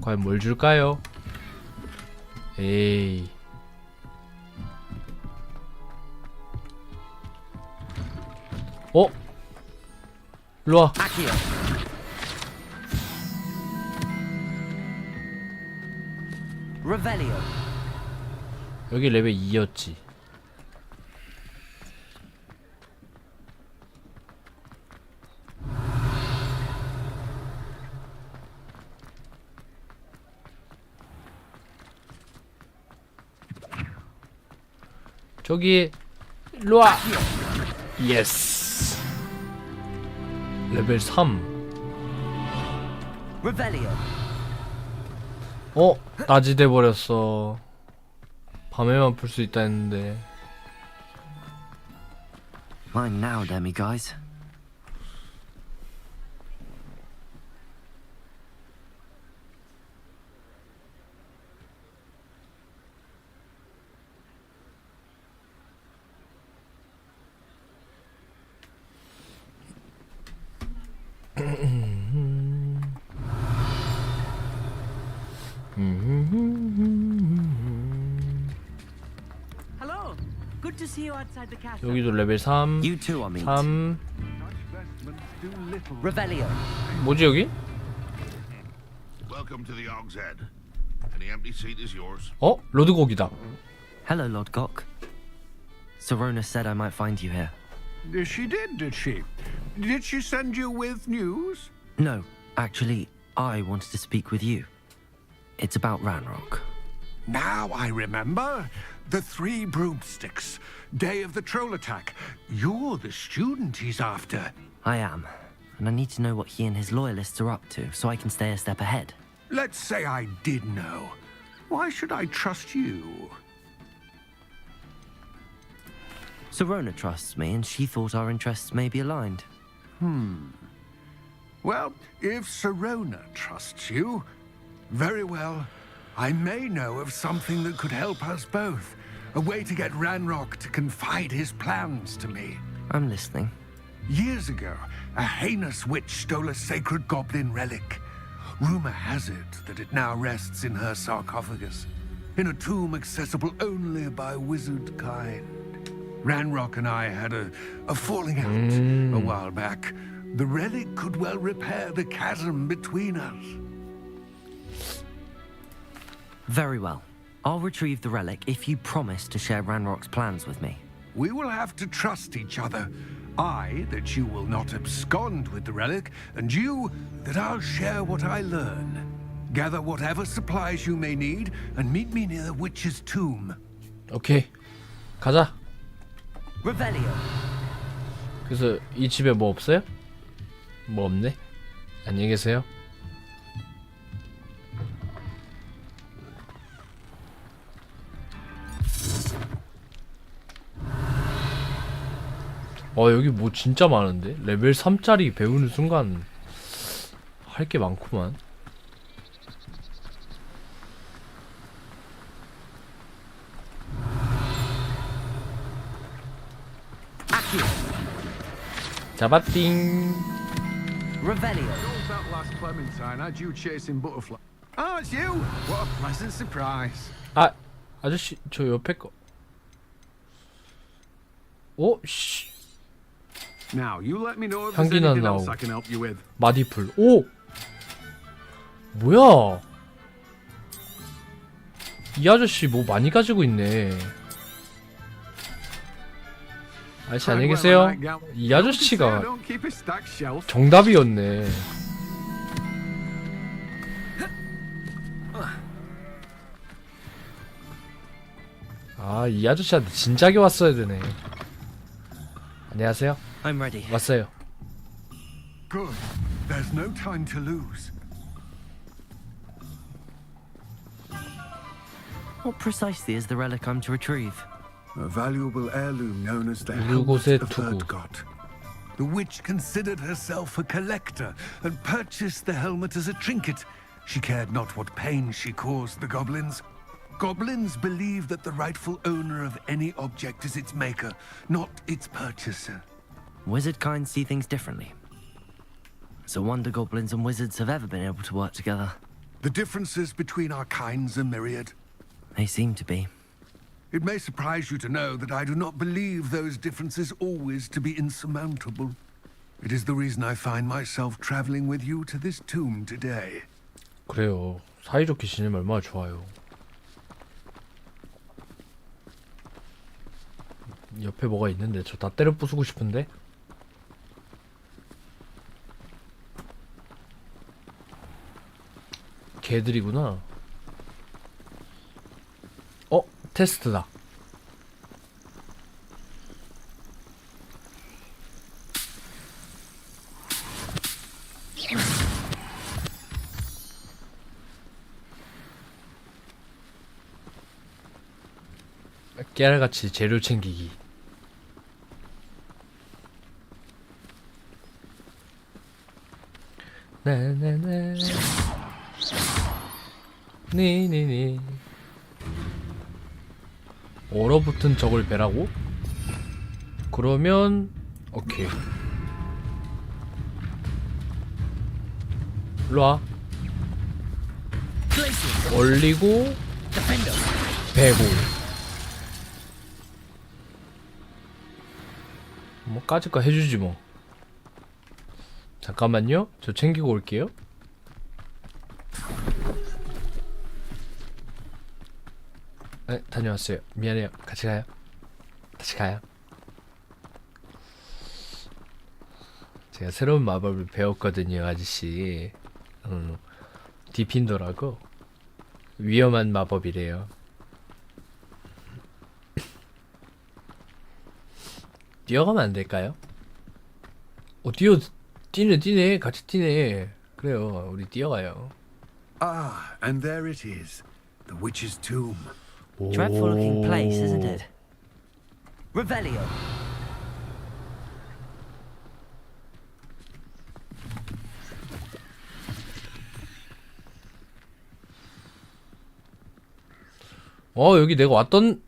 과연 뭘 줄까요? 에이. 일로와. Revelio. 여기 레벨 2였지. 저기 일로와. 예스. 레벨 3. Revelio. 낮이 돼버렸어. 밤에만 풀 수 있다 했는데. Mine now, demi guys. Hello. Good to see you outside the castle. 여기도 레벨 3. You too, I mean. 3. Revelio. 뭐지 여기? Welcome to the Og's Head. Any empty seat is yours. 로드곡이다. Hello, Lord Gok. Sorona said I might find you here. She did she? Did she send you with news? No, actually, I wanted to speak with you. It's about Ranrock. Now I remember. The 3 broomsticks. Day of the troll attack. You're the student he's after. I am, and I need to know what he and his loyalists are up to so I can stay a step ahead. Let's say I did know. Why should I trust you? Sorona trusts me, and she thought our interests may be aligned. Well, if Sorona trusts you, very well. I may know of something that could help us both. A way to get Ranrock to confide his plans to me. I'm listening. Years ago, a heinous witch stole a sacred goblin relic. Rumor has it that it now rests in her sarcophagus, in a tomb accessible only by wizard kind. Ranrock and I had a falling out a while back. The relic could well repair the chasm between us. Very well. I'll retrieve the relic if you promise to share Ranrock's plans with me. We will have to trust each other. I, that you will not abscond with the relic, and you, that I'll share what I learn. Gather whatever supplies you may need, and meet me near the witch's tomb. 오케이. 가자. Revelio. 그래서 이 집에 뭐 없어요? 뭐 없네? 안녕히 계세요. 여기 뭐 진짜 많은데? 레벨 3짜리 배우는 순간 할 게 많구만. 잡았띵. Revelio. That last Clementine had you chasing butterfly. Oh, it's you! What a pleasant surprise. 아저씨 저 옆에 거. 오, 씨. Now, you let me know if there's 향기나 anything else 나오. I can help you with. 마디풀. 오! 뭐야? 이 아저씨 뭐 많이 가지고 있네. 아저씨 안녕히 계세요. 이 아저씨가 정답이었네. 이 아저씨한테 진작에 왔어야 되네. 안녕하세요. I'm ready. 왔어요. Good. There's no time to lose. What precisely is the relic I'm to retrieve? A valuable heirloom known as the 이곳의 helmet of 투구. Hogwarts. The witch considered herself a collector and purchased the helmet as a trinket. She cared not what pain she caused the goblins. Goblins believe that the rightful owner of any object is its maker, not its purchaser. Wizard kind see things differently. It's a wonder goblins and wizards have ever been able to work together. The differences between our kinds are myriad. They seem to be. It may surprise you to know that I do not believe those differences always to be insurmountable. It is the reason I find myself traveling with you to this tomb today. 그래요. 사이좋게 지내면 얼마나 좋아요. 옆에 뭐가 있는데 저 다 때려 부수고 싶은데. 개들이구나. 테스트다. 깨알같이 재료 챙기기. 네네네. 네네네. 얼어붙은 적을 베라고? 그러면 오케이. 일로와. 올리고 베고. 뭐 까짓 거 해주지 뭐. 잠깐만요. 저 챙기고 올게요. 네, 다녀왔어요. 미안해요. 같이 가요. 같이 가요. 제가 새로운 마법을 배웠거든요, 아저씨. 디핀더라고. 위험한 마법이래요. 뛰어가면 안 될까요? 뛰네. 같이 뛰네. 그래요, 우리 뛰어가요. Ah, and there it is. The witch's tomb. Dreadful looking place, isn't it? Revelio. 여기 내가 왔던.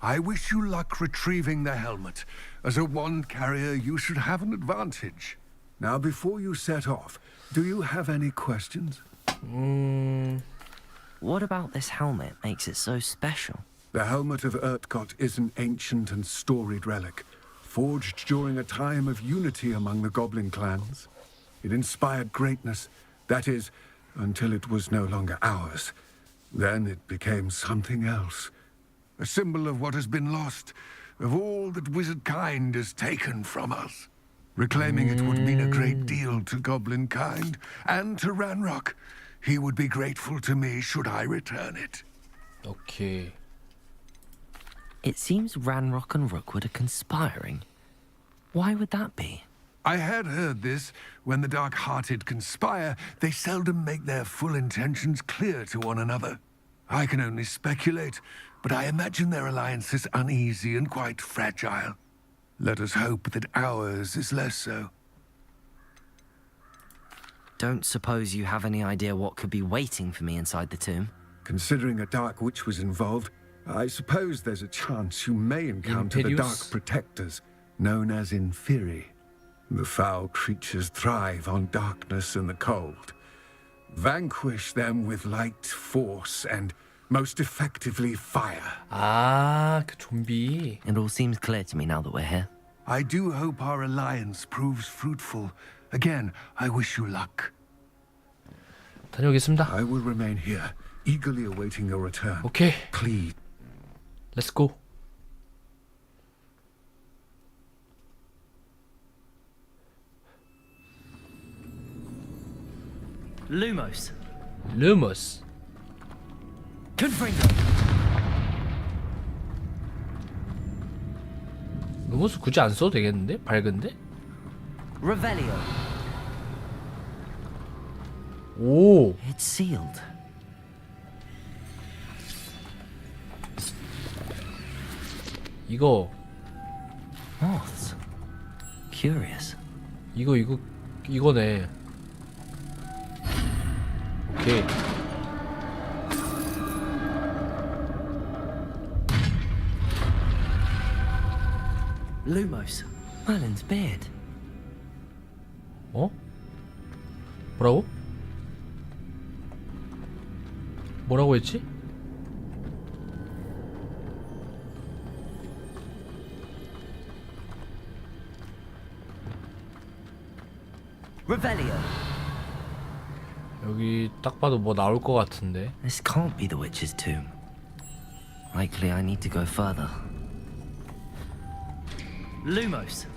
I wish you luck retrieving the helmet. As a wand carrier, you should have an advantage. Now, before you set off, do you have any questions? What about this helmet makes it so special? The helmet of Urtkot is an ancient and storied relic, forged during a time of unity among the goblin clans. It inspired greatness, that is, until it was no longer ours. Then it became something else. A symbol of what has been lost, of all that wizard kind has taken from us. Reclaiming it would mean a great deal to goblin kind, and to Ranrock. He would be grateful to me should I return it. 오케이. It seems Ranrock and Rookwood are conspiring. Why would that be? I had heard this. When the dark-hearted conspire, they seldom make their full intentions clear to one another. I can only speculate, but I imagine their alliance is uneasy and quite fragile. Let us hope that ours is less so. Don't suppose you have any idea what could be waiting for me inside the tomb? Considering a Dark Witch was involved, I suppose there's a chance you may encounter the Dark Protectors, known as Inferi. The foul creatures thrive on darkness and the cold. Vanquish them with light, force, and most effectively fire. 아, 그 좀비. It all seems clear to me now that we're here. I do hope our alliance proves fruitful. Again, I wish you luck. 다녀오겠습니다. I will remain here, eagerly awaiting your return. 오케이. Please. Let's go. Lumos. Lumos. Confringo. 루머스 굳이 안 써도 되겠는데? 밝은데? Revelio. 오. It's sealed. 이거. Moths. Curious. 이거네. 오케이. Lumos. Merlin's beard. 어? 뭐라고? 뭐라고 했지? Revelio. 여기 딱 봐도 뭐 나올 것 같은데. This can't be the witch's tomb. Likely I need to go further. Lumos.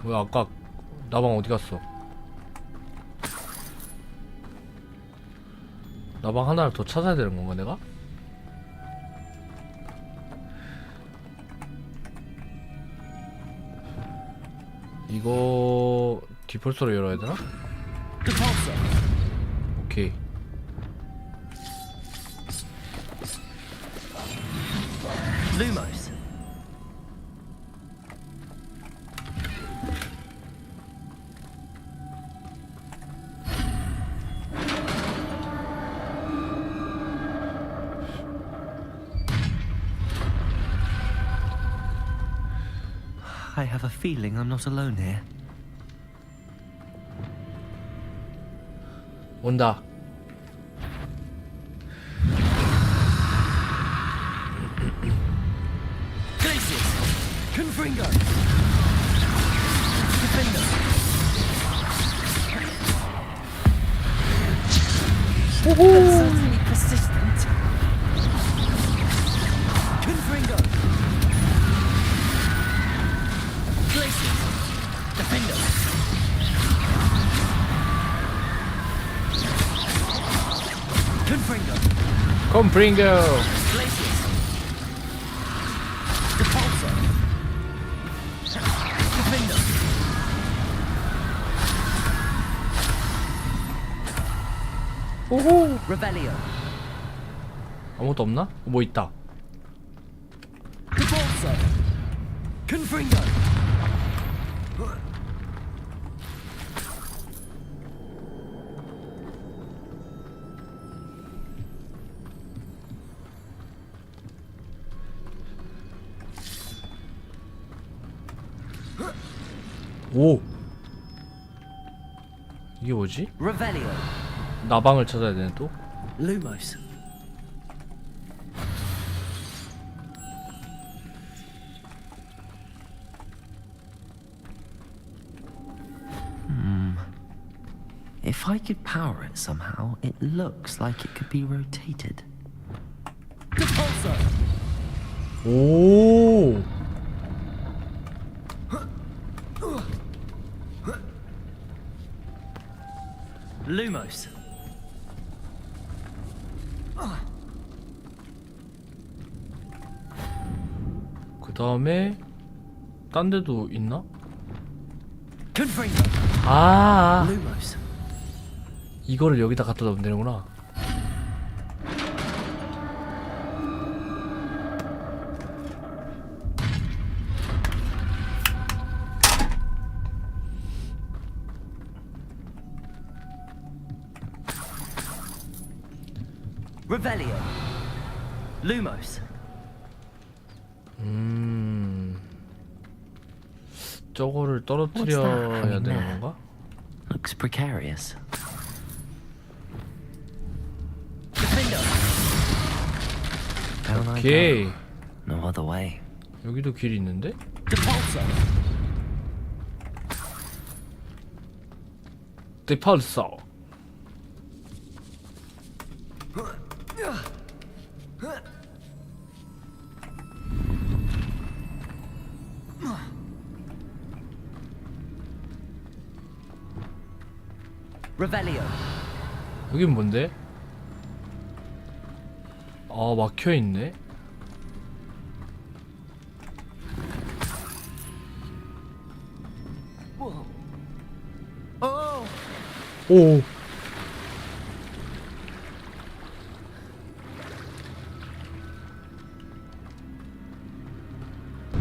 뭐야 아까 나방 어디 갔어? 나방 하나를 더 찾아야 되는 건가 내가? 이거 디폴트로 열어야 되나? 오케이. Lumos. I have a feeling I'm not alone here. 온다. Glaciers! Confringo! Defender! That's certainly persistent. Confringo! Glaciers! Defender! Confringo! 컴프링거. Glaciers! Repulsor! Defender! 오호. Revelio! 아무것도 없나? 뭐 있다. Repulsor! Confringo! 오. 이게 뭐지? Revelio! 나방을 찾아야 되네 또. Lumos! If I could power it somehow, it looks like it could be rotated. 오. Lumos. 그 다음에 딴 데도 있나? Confringo. 아, Lumos. 이거를 여기다 갖다 놓으면 되는구나. Revelio. Lumos. 저거를 떨어뜨려야 되는 건가? Looks precarious. 오케이. No other way. 여기도 길이 있는데? 데팔서. Revelio. 여긴 뭔데? 아, 막혀있네. 오.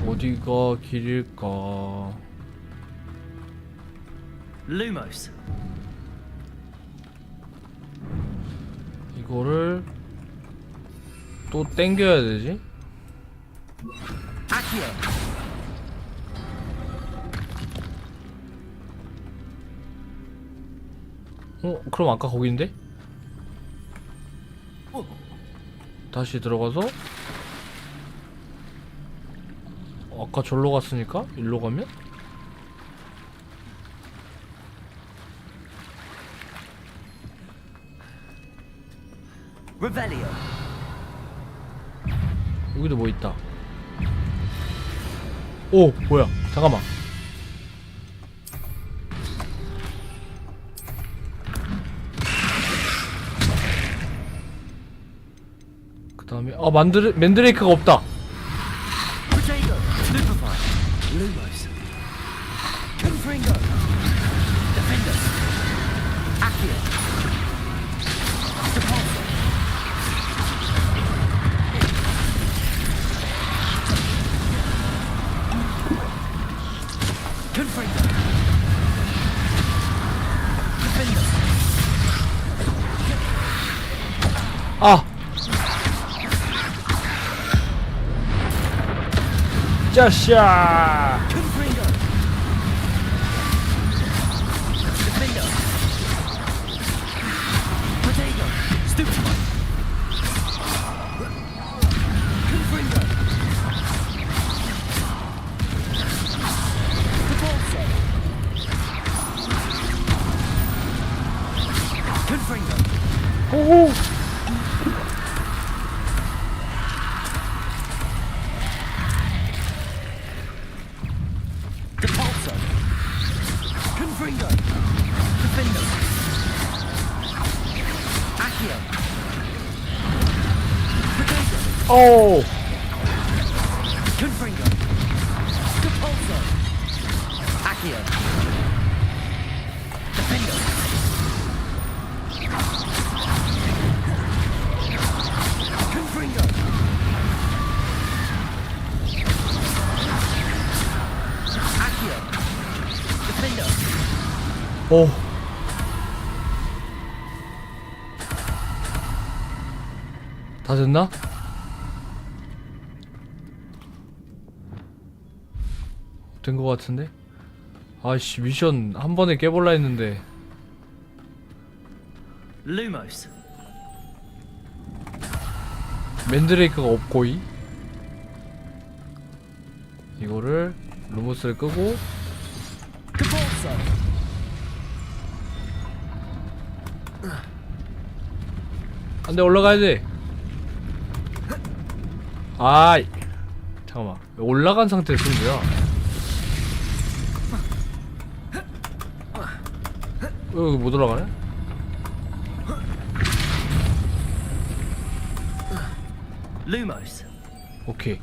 어디가 길일까? Lumos. 이거를 또 땡겨야 되지? Accio. 그럼 아까 거긴데? 다시 들어가서 아까 절로 갔으니까 일로 가면? Revelio. 여기도 뭐 있다. 오, 뭐야? 잠깐만. 그 다음에 맨드레이크가 없다. Potato. Stupefy. Lumos. Confringo. Defender. Accio. Repulsor. Confringo. Defender. 아! 짜샤! Confringo. Defender. Potato. Stupefy. Confringo. Repulsor. Confringo. 오호! Repulsor. Confringo. Defender. Accio. Potato. 오! Confringo. Repulsor. Accio. Defender. Confringo. Accio. Defender. 오. 다 됐나? 된 거 같은데? 아이씨, 미션 한 번에 깨볼라 했는데. Lumos. 맨드레이크가 없고이. 이거를 루모스를 끄고 Repulsor. 안돼, 올라가야 돼. 아이, 잠깐만. 올라간 상태에서 쓰면 돼요. 여기 못 올라가네? Lumos. 오케이.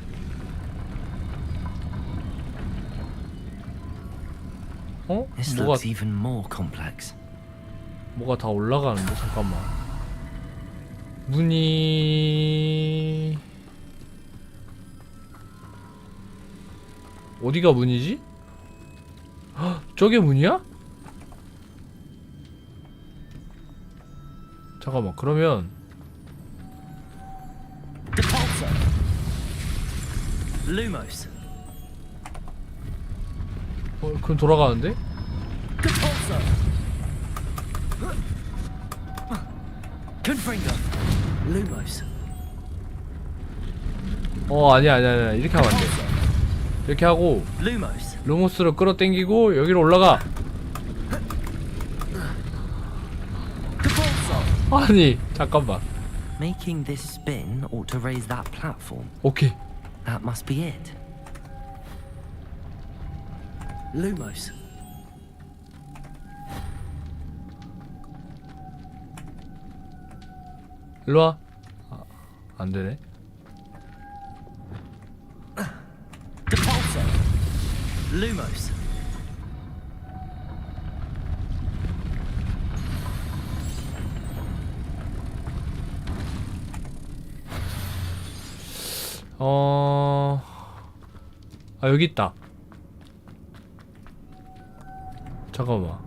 어? This 뭐가 looks even more complex. 뭐가 다 올라가는데? 잠깐만. 문이 어디가 문이지? 헉, 저게 문이야? 잠깐만, 그러면 Depulso. Lumos. 그럼 돌아가는데? Depulso. Confringo. Lumos. 아니야. 이렇게 하면 안 돼. 이렇게 하고 Lumos. 루모스를 끌어당기고 여기로 올라가. 아니, 잠깐만. Making this spin ought to raise that platform. 오케이. That must be it. Lumos. 일로와. 안 되네. Depulso. Lumos. 여기 있다. 잠깐만.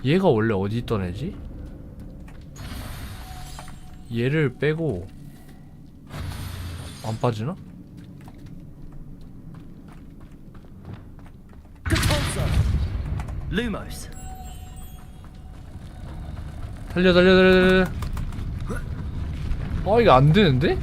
얘가 원래 어디 있던 애지? 얘를 빼고 안 빠지나? Depulso. Lumos. 달려. 이게 안 되는데?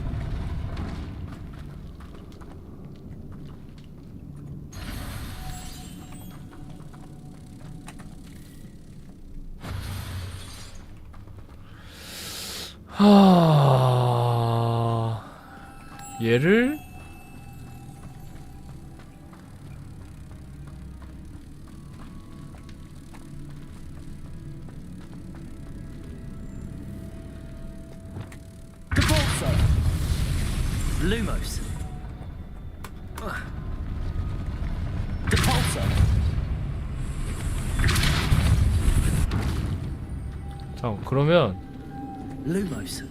얘를 Depulso. Lumos. Depulso. 잠깐, 그러면 Lumos.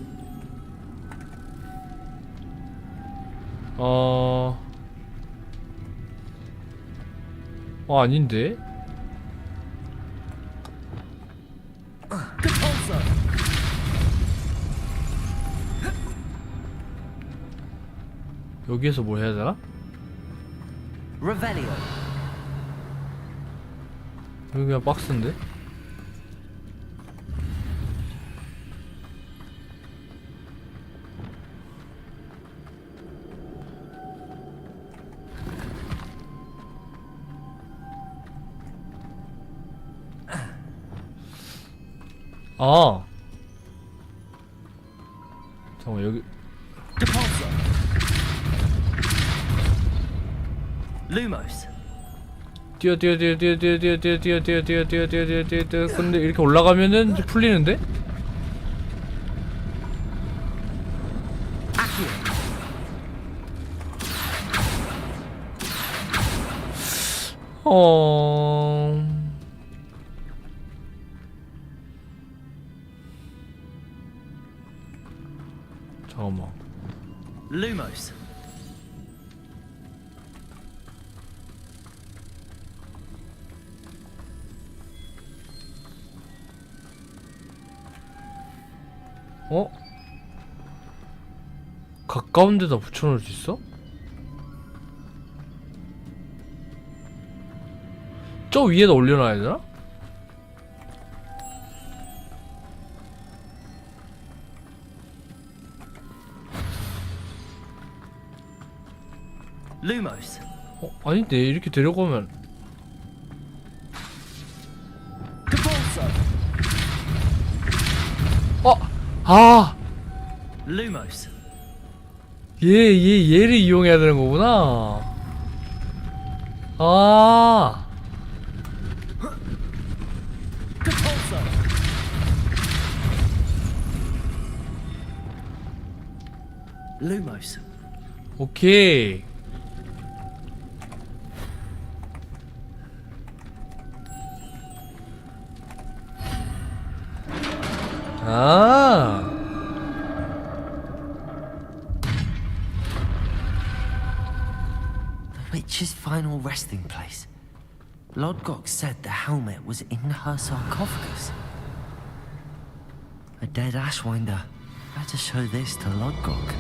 아닌데? Depulso. 여기에서 뭐 해야 되나? Revelio. 여기 그냥 박스인데? 잠깐만, 여기 Depulso. Lumos. 뛰어. 근데 이렇게 올라가면은 이제 풀리는데? 잠깐만. Lumos. 가까운 데다 붙여놓을 수 있어? 저 위에다 올려놔야 되나? Lumos. 아닌데, 이렇게 데려가면 Depulso. 아! Lumos. 얘를 이용해야 되는 거구나. 아. Lumos. 오케이. 아. The witch's final resting place. Lodgok said the helmet was in her sarcophagus. A dead Ashwinder. Better show this to Lodgok.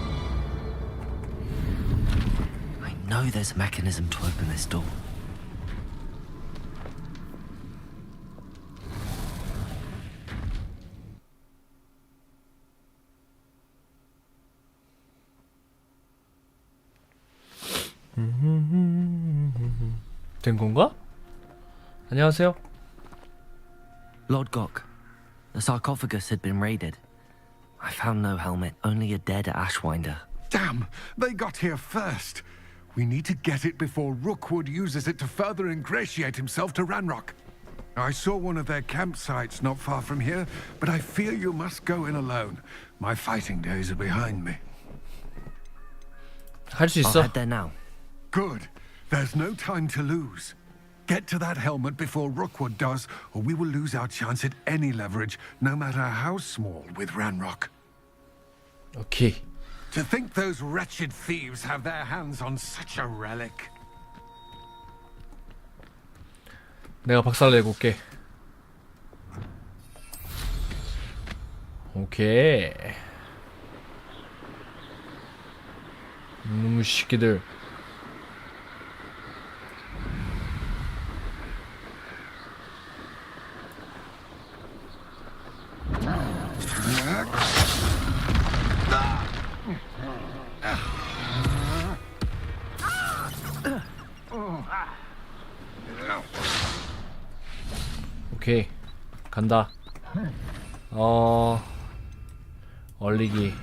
I know there's a mechanism to open this door. 된 건가? 안녕하세요. Lodgok. The sarcophagus had been raided. I found no helmet, only a dead Ashwinder. Damn! They got here first. We need to get it before Rookwood uses it to further ingratiate himself to Ranrock. I saw one of their campsites not far from here, but I fear you must go in alone. My fighting days are behind me. 할 수 I'll 있어. head there now. Good. There's no time to lose. Get to that helmet before Rookwood does, or we will lose our chance at any leverage, no matter how small, with Ranrock. 오케이. To think those wretched thieves have their hands on such a relic. 내가 박살내고 올게. 오케이. 이놈의 새끼들. 오케이. 간다. 얼리기.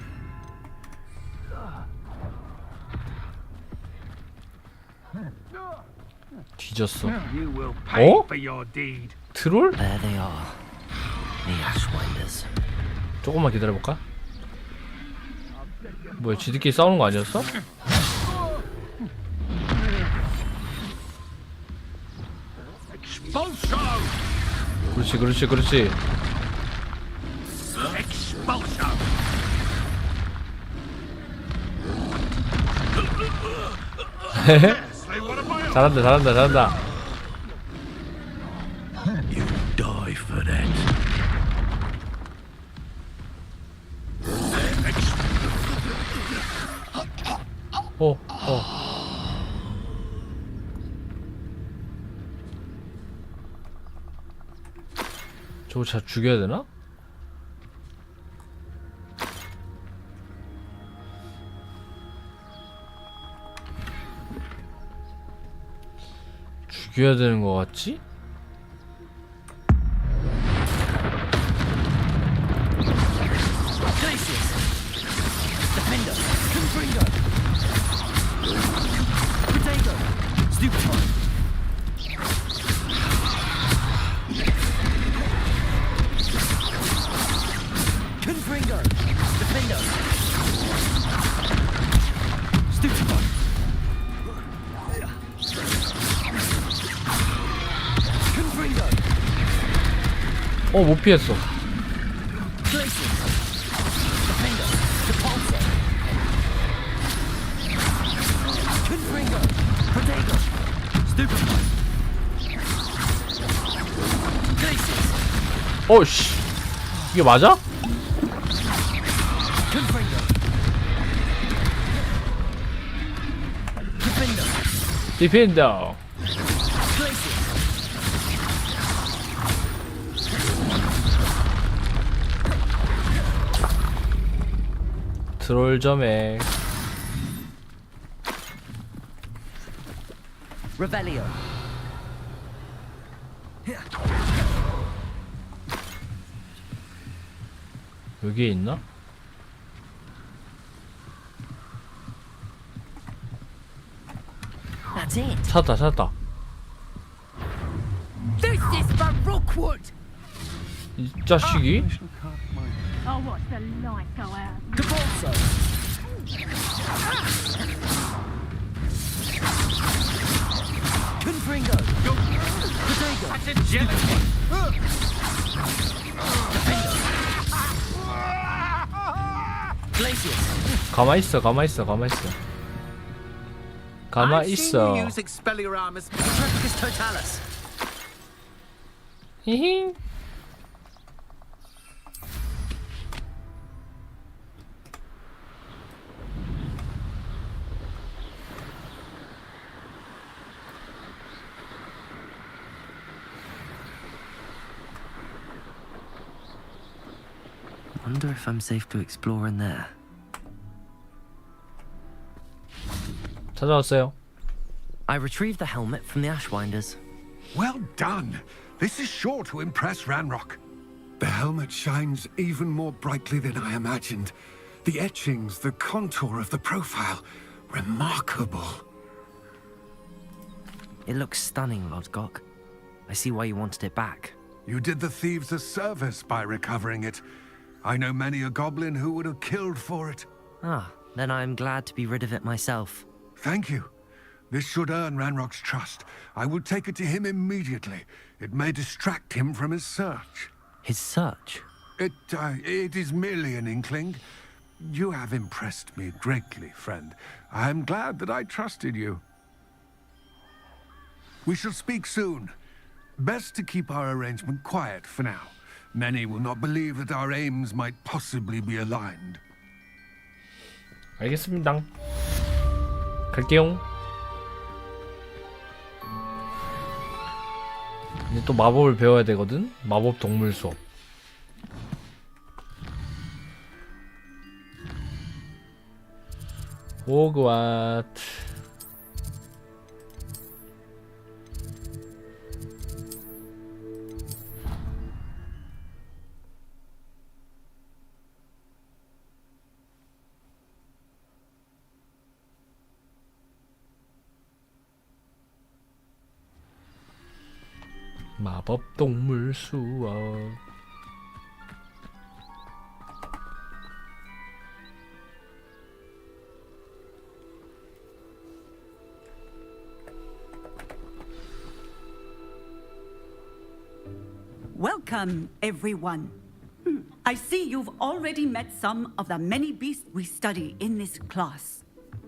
뒤졌어. 어? 트롤? There they are. The Ashwinders. 조금만 기다려볼까? 뭐야, 지들끼리 싸우는 거 아니었어? 그렇지, 그렇지, 그렇지. 잘한다, 잘한다, 잘한다. You die for that. 저거 잘 죽여야 되나? 죽여야 되는 거 같지? 못 피했어. 씨. 이게 맞아? 디펜더. 트롤점에 Revelio. 여기에 있나? That's it. 찾았다 찾았다. This is for Rookwood. 이 자식이? Oh, watch the light go out. Divorce. Confringo. Protego. That's a jealous Glacius. 가만 있어 가만 있어 가만 있어. 가만 있어. Use Expelliarmus Patricus Totalis. 히히. Wonder if I'm safe to explore in there. 찾아왔어요. I retrieved the helmet from the Ashwinders. Well done. This is sure to impress Ranrock. The helmet shines even more brightly than I imagined. The etchings, the contour of the profile, remarkable. It looks stunning, Lodgok. I see why you wanted it back. You did the thieves a service by recovering it. I know many a goblin who would have killed for it. Ah, then I'm glad to be rid of it myself. Thank you. This should earn Ranrock's trust. I will take it to him immediately. It may distract him from his search. His search? It is merely an inkling. You have impressed me greatly, friend. I am glad that I trusted you. We shall speak soon. Best to keep our arrangement quiet for now. Many will not believe that our aims might possibly be aligned. 알겠습니다. 갈게요. 이제 또 마법을 배워야 되거든. 마법 동물 수업. 호그와트. 마법 동물 수업. Welcome, everyone. I see you've already met some of the many beasts we study in this class.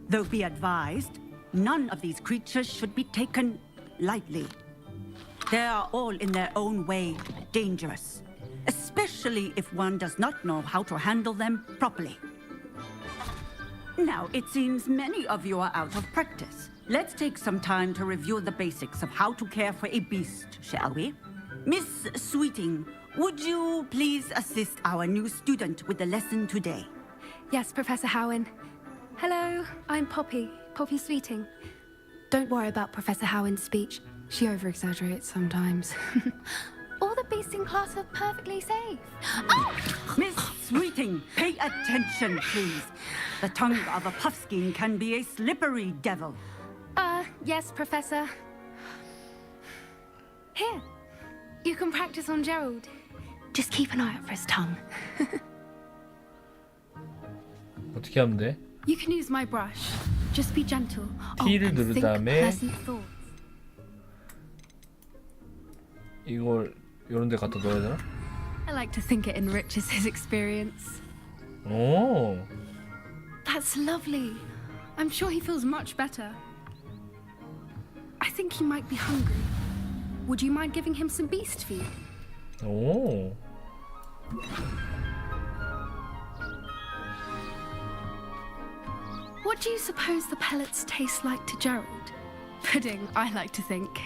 Though be advised, none of these creatures should be taken lightly. They are all in their own way dangerous, especially if one does not know how to handle them properly. Now, it seems many of you are out of practice. Let's take some time to review the basics of how to care for a beast, shall we? Miss Sweeting, would you please assist our new student with the lesson today? Yes, Professor Howen. Hello, I'm Poppy Sweeting. Don't worry about Professor Howen's speech. She over-exaggerates sometimes. All the beasts in class are perfectly safe. Oh! Miss Sweeting, pay attention, please. The tongue of a puffskein can be a slippery devil. Yes, Professor. Here, you can practice on Gerald. Just keep an eye out for his tongue. 어떻게 하면 돼? You can use my brush. Just be gentle. T를 and 누른 think 다음에 pleasant thoughts. 이걸 이런 데 갖다 넣어야 되나? I like to think it enriches his experience. 오. That's lovely. I'm sure he feels much better. I think he might be hungry. Would you mind giving him some beast food? 오. What do you suppose the pellets taste like to Gerald? Pudding, I like to think.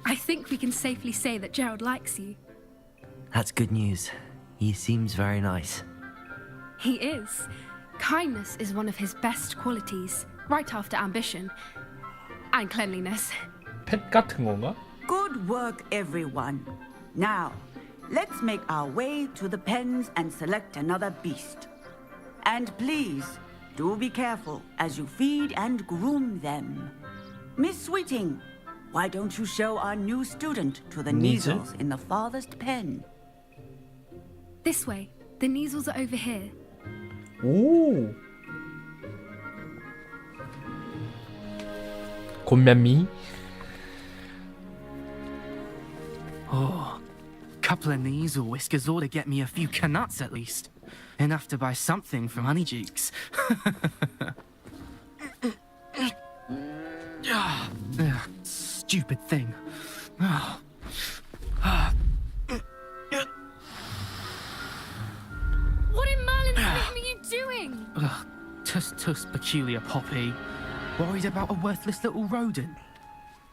I think we can safely say that Gerald likes you. That's good news. He seems very nice. He is. Kindness is one of his best qualities, right after ambition. And cleanliness. 펫 같은 건가? Good work, everyone. Now, let's make our way to the pens and select another beast. And please, do be careful as you feed and groom them. Miss Sweeting, why don't you show our new student to the Neasel? Neasels in the farthest pen? This way. The Neasels are over here. 오. 곤면미. Oh, couple of Neasel whiskers ought to get me a few canuts at least. Enough to buy something from Honeydukes. Stupid thing. What in Merlin's name are you doing? Tuss, peculiar Poppy. Worried about a worthless little rodent.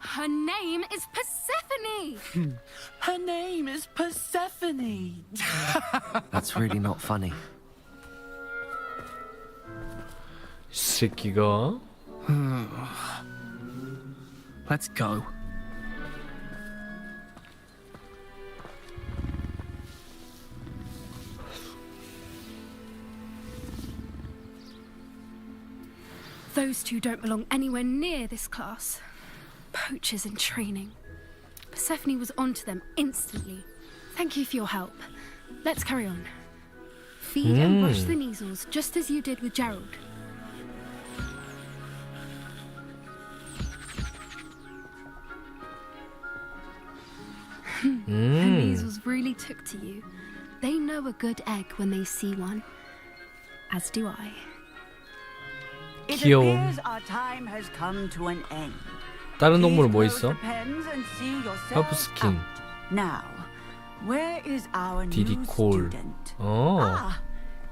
Her name is Persephone! Her name is Persephone! That's really not funny. 새끼가. Let's go. Those two don't belong anywhere near this class. Poachers in training. Persephone was onto them instantly. Thank you for your help. Let's carry on. Feed and brush the Neasels, just as you did with Gerald. The Neasels really took to you. They know a good egg when they see one. As do I. It 귀여워. appears our time has come to an end. 다른 동물은 뭐 Please close 있어? the pens and see yourselves 하프스킨. out. Now, where is our 디디 new 콜. student? 어.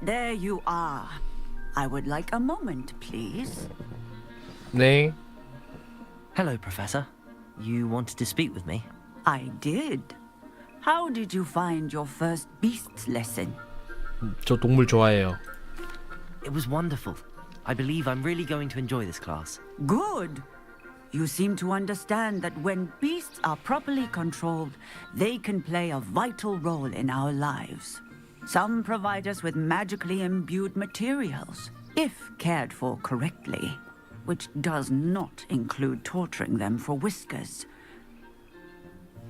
There you are. I would like a moment, please. 네. Hello, Professor. You wanted to speak with me? I did. How did you find your first beasts lesson? 저 동물 좋아해요. It was wonderful. I believe I'm really going to enjoy this class. Good. You seem to understand that when beasts are properly controlled, they can play a vital role in our lives. Some provide us with magically imbued materials, if cared for correctly, which does not include torturing them for whiskers.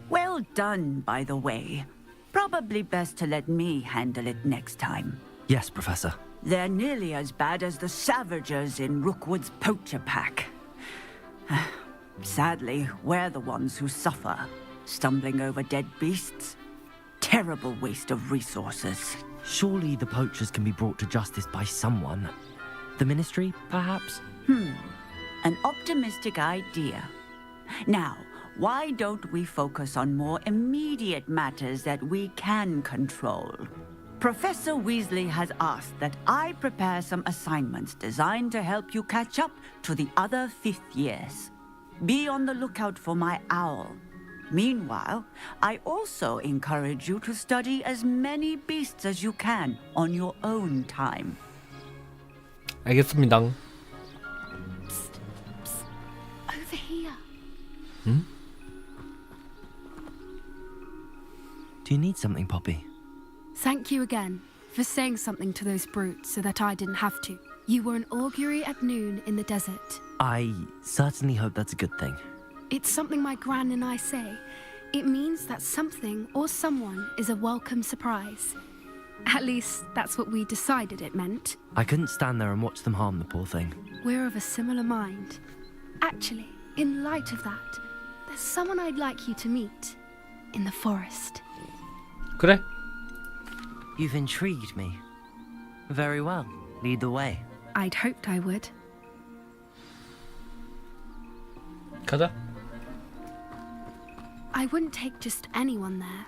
Well done, by the way. Probably best to let me handle it next time. Yes, Professor. They're nearly as bad as the Savagers in Rookwood's poacher pack. Sadly, we're the ones who suffer, stumbling over dead beasts. Terrible waste of resources. Surely the poachers can be brought to justice by someone. The Ministry, perhaps? An optimistic idea. Now, why don't we focus on more immediate matters that we can control? Professor Weasley has asked that I prepare some assignments designed to help you catch up to the other fifth years. Be on the lookout for my owl. Meanwhile, I also encourage you to study as many beasts as you can on your own time. 알겠습니다. Over here. Do you need something, Poppy? Thank you again for saying something to those brutes so that I didn't have to. You were an augury at noon in the desert. I certainly hope that's a good thing. It's something my gran and I say. It means that something or someone is a welcome surprise. At least, that's what we decided it meant. I couldn't stand there and watch them harm the poor thing. We're of a similar mind. Actually, in light of that, there's someone I'd like you to meet. In the forest. 그래. You've intrigued me. Very well. Lead the way. I'd hoped I would. 가자. I wouldn't take just anyone there.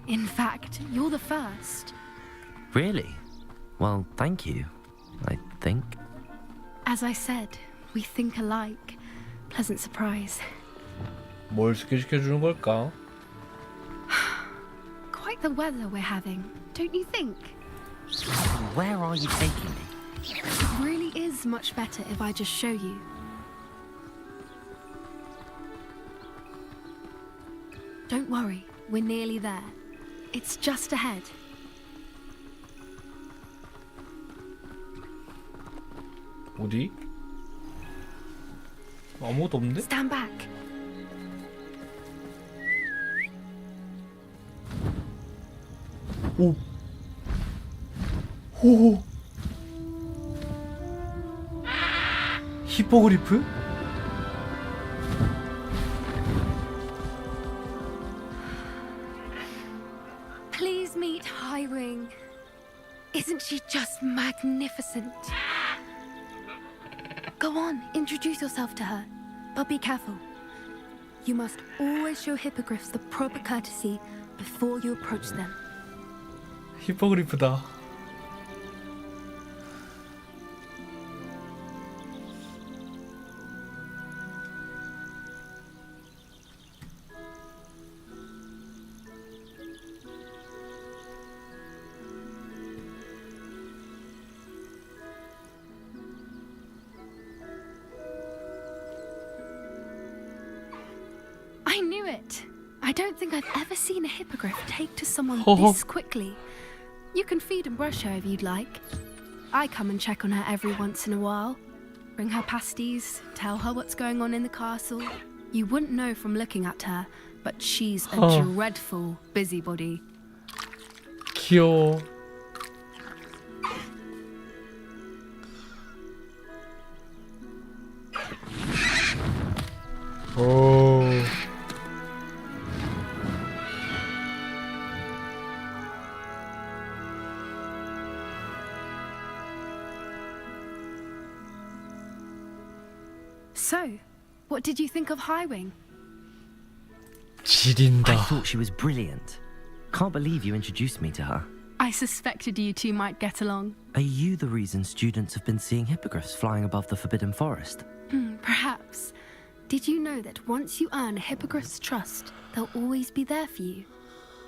In fact, you're the first. Really? Well, thank you, I think. As I said, we think alike. Pleasant surprise. 뭘 소개시켜주는 걸까? Quite the weather we're having, don't you think? Where are you taking me? It really is much better if I just show you. Don't worry, we're nearly there. It's just ahead. 어디? 아무것도 없는데? Stand back. 오. 오. 히포그리프? Please meet Highwing. Isn't she just magnificent? Go on, introduce yourself to her. But be careful. You must always show hippogriffs the proper courtesy before you approach them. 히포그리프다. I knew it. I don't think I've ever seen a hippogriff take to someone Ho-ho. this quickly. You can feed and brush her if you'd like. I come and check on her every once in a while. Bring her pasties, tell her what's going on in the castle. You wouldn't know from looking at her, but she's a Oh. dreadful busybody. 귀여워. 오. So, what did you think of Highwing? 지린다. I thought she was brilliant. Can't believe you introduced me to her. I suspected you two might get along. Are you the reason students have been seeing hippogriffs flying above the Forbidden Forest? Perhaps. Did you know that once you earn a hippogriff's trust, they'll always be there for you?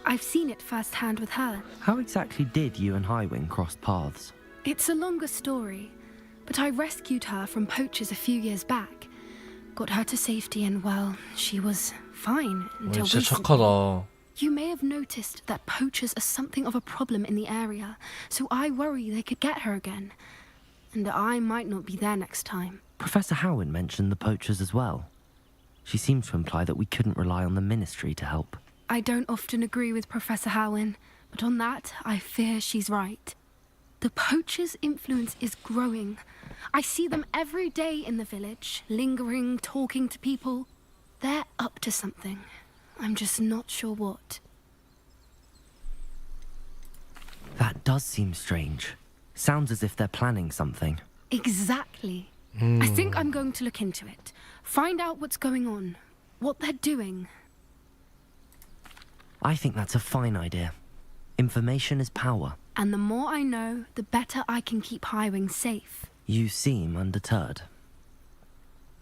I've seen it firsthand with her. How exactly did you and Highwing cross paths? It's a longer story, but I rescued her from poachers a few years back. Got her to safety and, well, she was fine until 진짜 recently. 착하다. You may have noticed that poachers are something of a problem in the area, so I worry they could get her again. And I might not be there next time. Professor Howin mentioned the poachers as well. She seemed to imply that we couldn't rely on the ministry to help. I don't often agree with Professor Howin, but on that, I fear she's right. The poachers' influence is growing. I see them every day in the village, lingering, talking to people. They're up to something. I'm just not sure what. That does seem strange. Sounds as if they're planning something. Exactly. I think I'm going to look into it. Find out what's going on, what they're doing. I think that's a fine idea. Information is power. And the more I know, the better I can keep Highwing safe. You seem undeterred.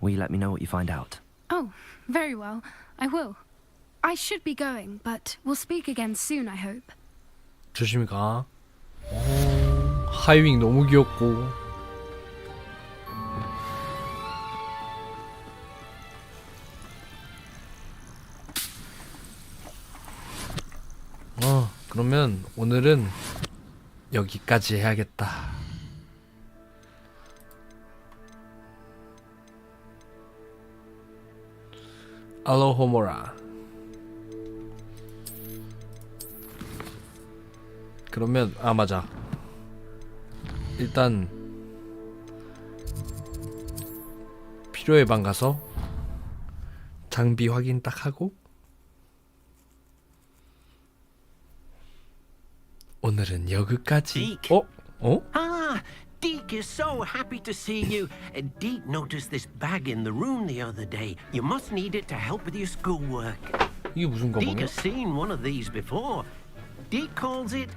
Will you let me know what you find out? Oh, very well. I will. I should be going, but we'll speak again soon, I hope. 조심히 가. 하이윙 너무 귀엽고. 그러면 오늘은 여기까지 해야겠다. 알로호모라. 그러면 맞아. 일단 필요의 방 가서 장비 확인 딱 하고 오늘은 여기까지. Ah, Deke is so happy to see you. Deke noticed this bag in the room the other day. You must need it to help with your schoolwork. 이게 무슨 Deke 가방이야? has seen one of these before. Deke calls it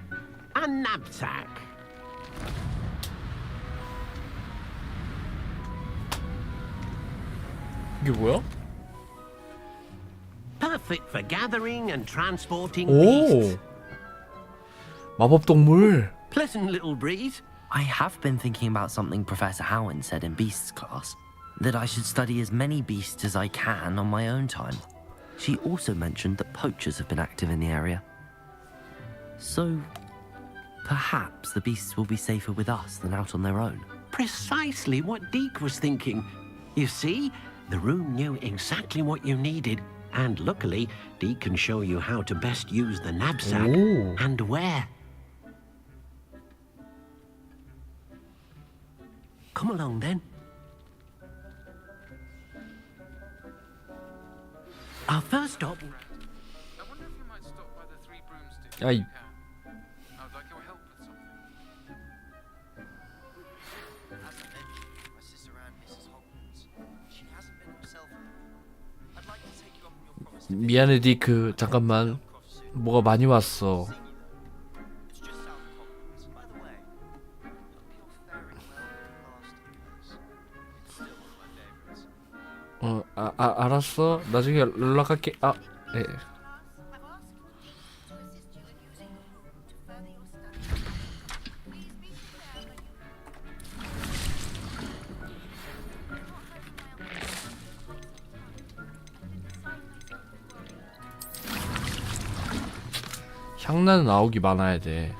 a knapsack. 이게 뭐야? Perfect for gathering and transporting beasts. 오! 마법 동물. Pleasant little breeze. I have been thinking about something Professor Howin said in Beasts class. That I should study as many beasts as I can on my own time. She also mentioned that poachers have been active in the area. So, perhaps the beasts will be safer with us than out on their own. Precisely what Deke was thinking. You see, The room knew exactly what you needed, and luckily, Deke can show you how to best use the knapsack and where. Come along then. Our first stop. I wonder if you might stop by the Three Broomsticks. 아이. I would like your help with something. As I mentioned, my sister Anne misses Hogwarts. She hasn't been herself. I'd like to take you up on your promise. 미안해 디크. 잠깐만. 뭐가 많이 왔어. It's just south of Hogwarts. By the way, hope you're faring well with the last years. It's still one of my favorites. 알았어. 나중에 연락할게. 네. 향나는 아욱이 많아야 돼.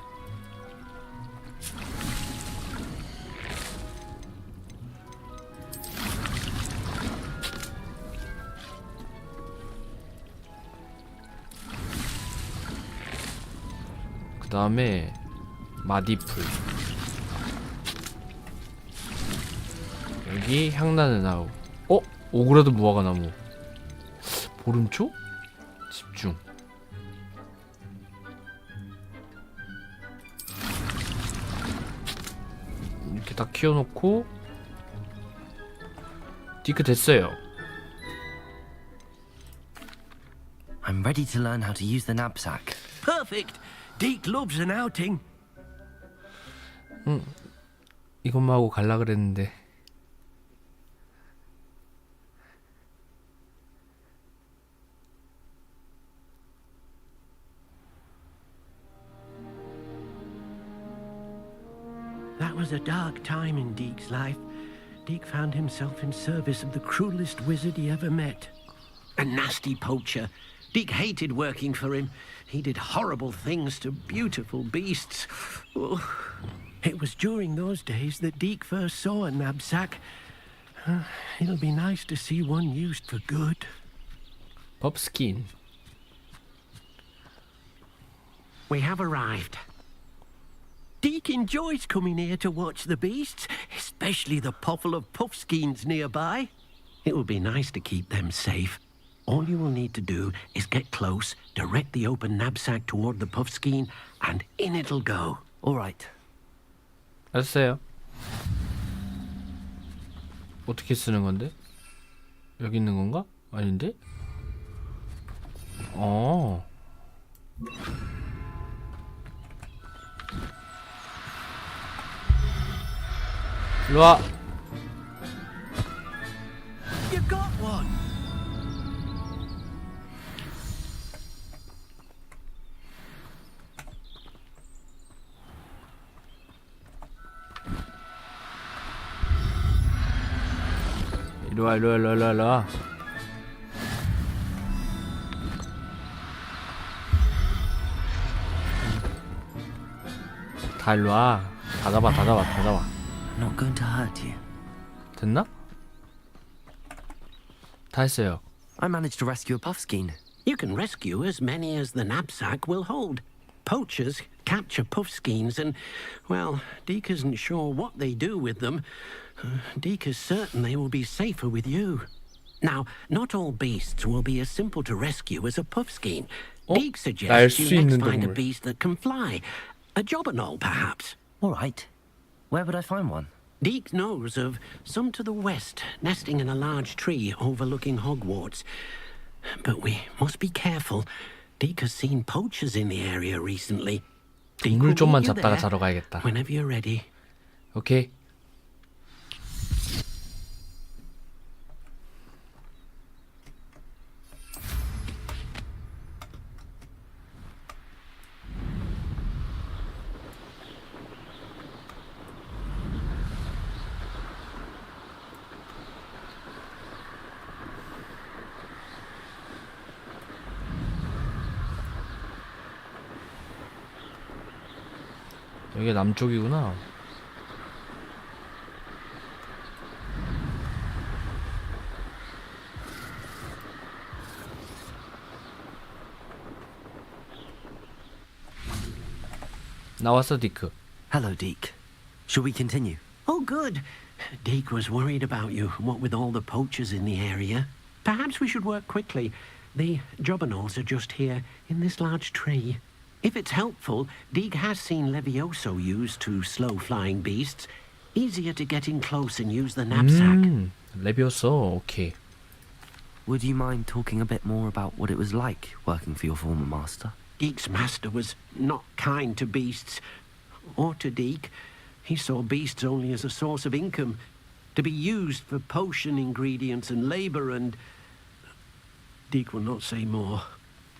그 다음에 마디풀. 여기 향나는 아욱. 오그라드 무화과나무. 보름초? 집중. 이렇게 다 키워놓고 디크 됐어요. I'm ready to learn how to use the knapsack. Perfect. Deke loves an outing. 이것만 하고 갈라 그랬는데. That was a dark time in Deke's life. Deke found himself in service of the cruelest wizard he ever met. A nasty poacher. Deke hated working for him. He did horrible things to beautiful beasts. Oh. It was during those days that Deke first saw a knapsack. It'll be nice to see one used for good. Popskin. We have arrived. Deke enjoys coming here to watch the beasts, especially the poffle of puffskeins nearby. It will be nice to keep them safe. All you will need to do is get close, direct the open knapsack toward the puffskein, and in it'll go. All right. 알았어요. 어떻게 쓰는 건데? 여기 있는 건가? 아닌데? 일로와. You got one. 일로와. 다 일로와. 다 잡아. I'm not going to hurt you. 됐나? 다 했어요. I managed to rescue a puffskein. You can rescue as many as the knapsack will hold. Poachers capture puffskeins and, well, Deke isn't sure what they do with them. Deke is certain they will be safer with you. Now, not all beasts will be as simple to rescue as a puffskein. Deke suggests you next find a beast that can fly. A jobberknoll, perhaps. All right. Where would I find one? Deke knows of some to the west, nesting in a large tree overlooking Hogwarts. But we must be careful. Deke has seen poachers in the area recently. 동물 좀만 잡다가 자러 가야겠다. Whenever you're ready. 오케이. 여기가 남쪽이구나. 나왔어, 디크. Hello, Deke. Shall we continue? Oh, good. Deke was worried about you, what with all the poachers in the area. Perhaps we should work quickly. The jobberknolls are just here, in this large tree. If it's helpful, Deke has seen Levioso used to slow flying beasts. Easier to get in close and use the knapsack. 레비오소, 오케이. Would you mind talking a bit more about what it was like working for your former master? Deke's master was not kind to beasts, or to Deke. He saw beasts only as a source of income, to be used for potion ingredients and labor, and Deke will not say more.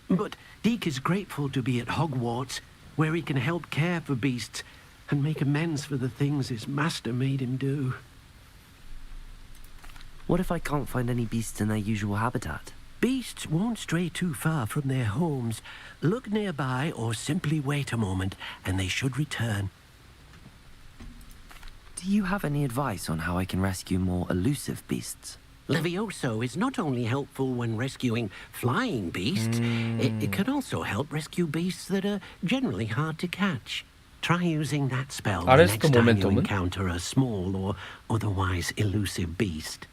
But Deke is grateful to be at Hogwarts, where he can help care for beasts and make amends for the things his master made him do. What if I can't find any beasts in their usual habitat? Beasts won't stray too far from their homes. Look nearby or simply wait a moment, and they should return. Do you have any advice on how I can rescue more elusive beasts? Levioso is not only helpful when rescuing flying beasts, it can also help rescue beasts that are generally hard to catch. Try using that spell the next time you encounter a small or otherwise elusive beast.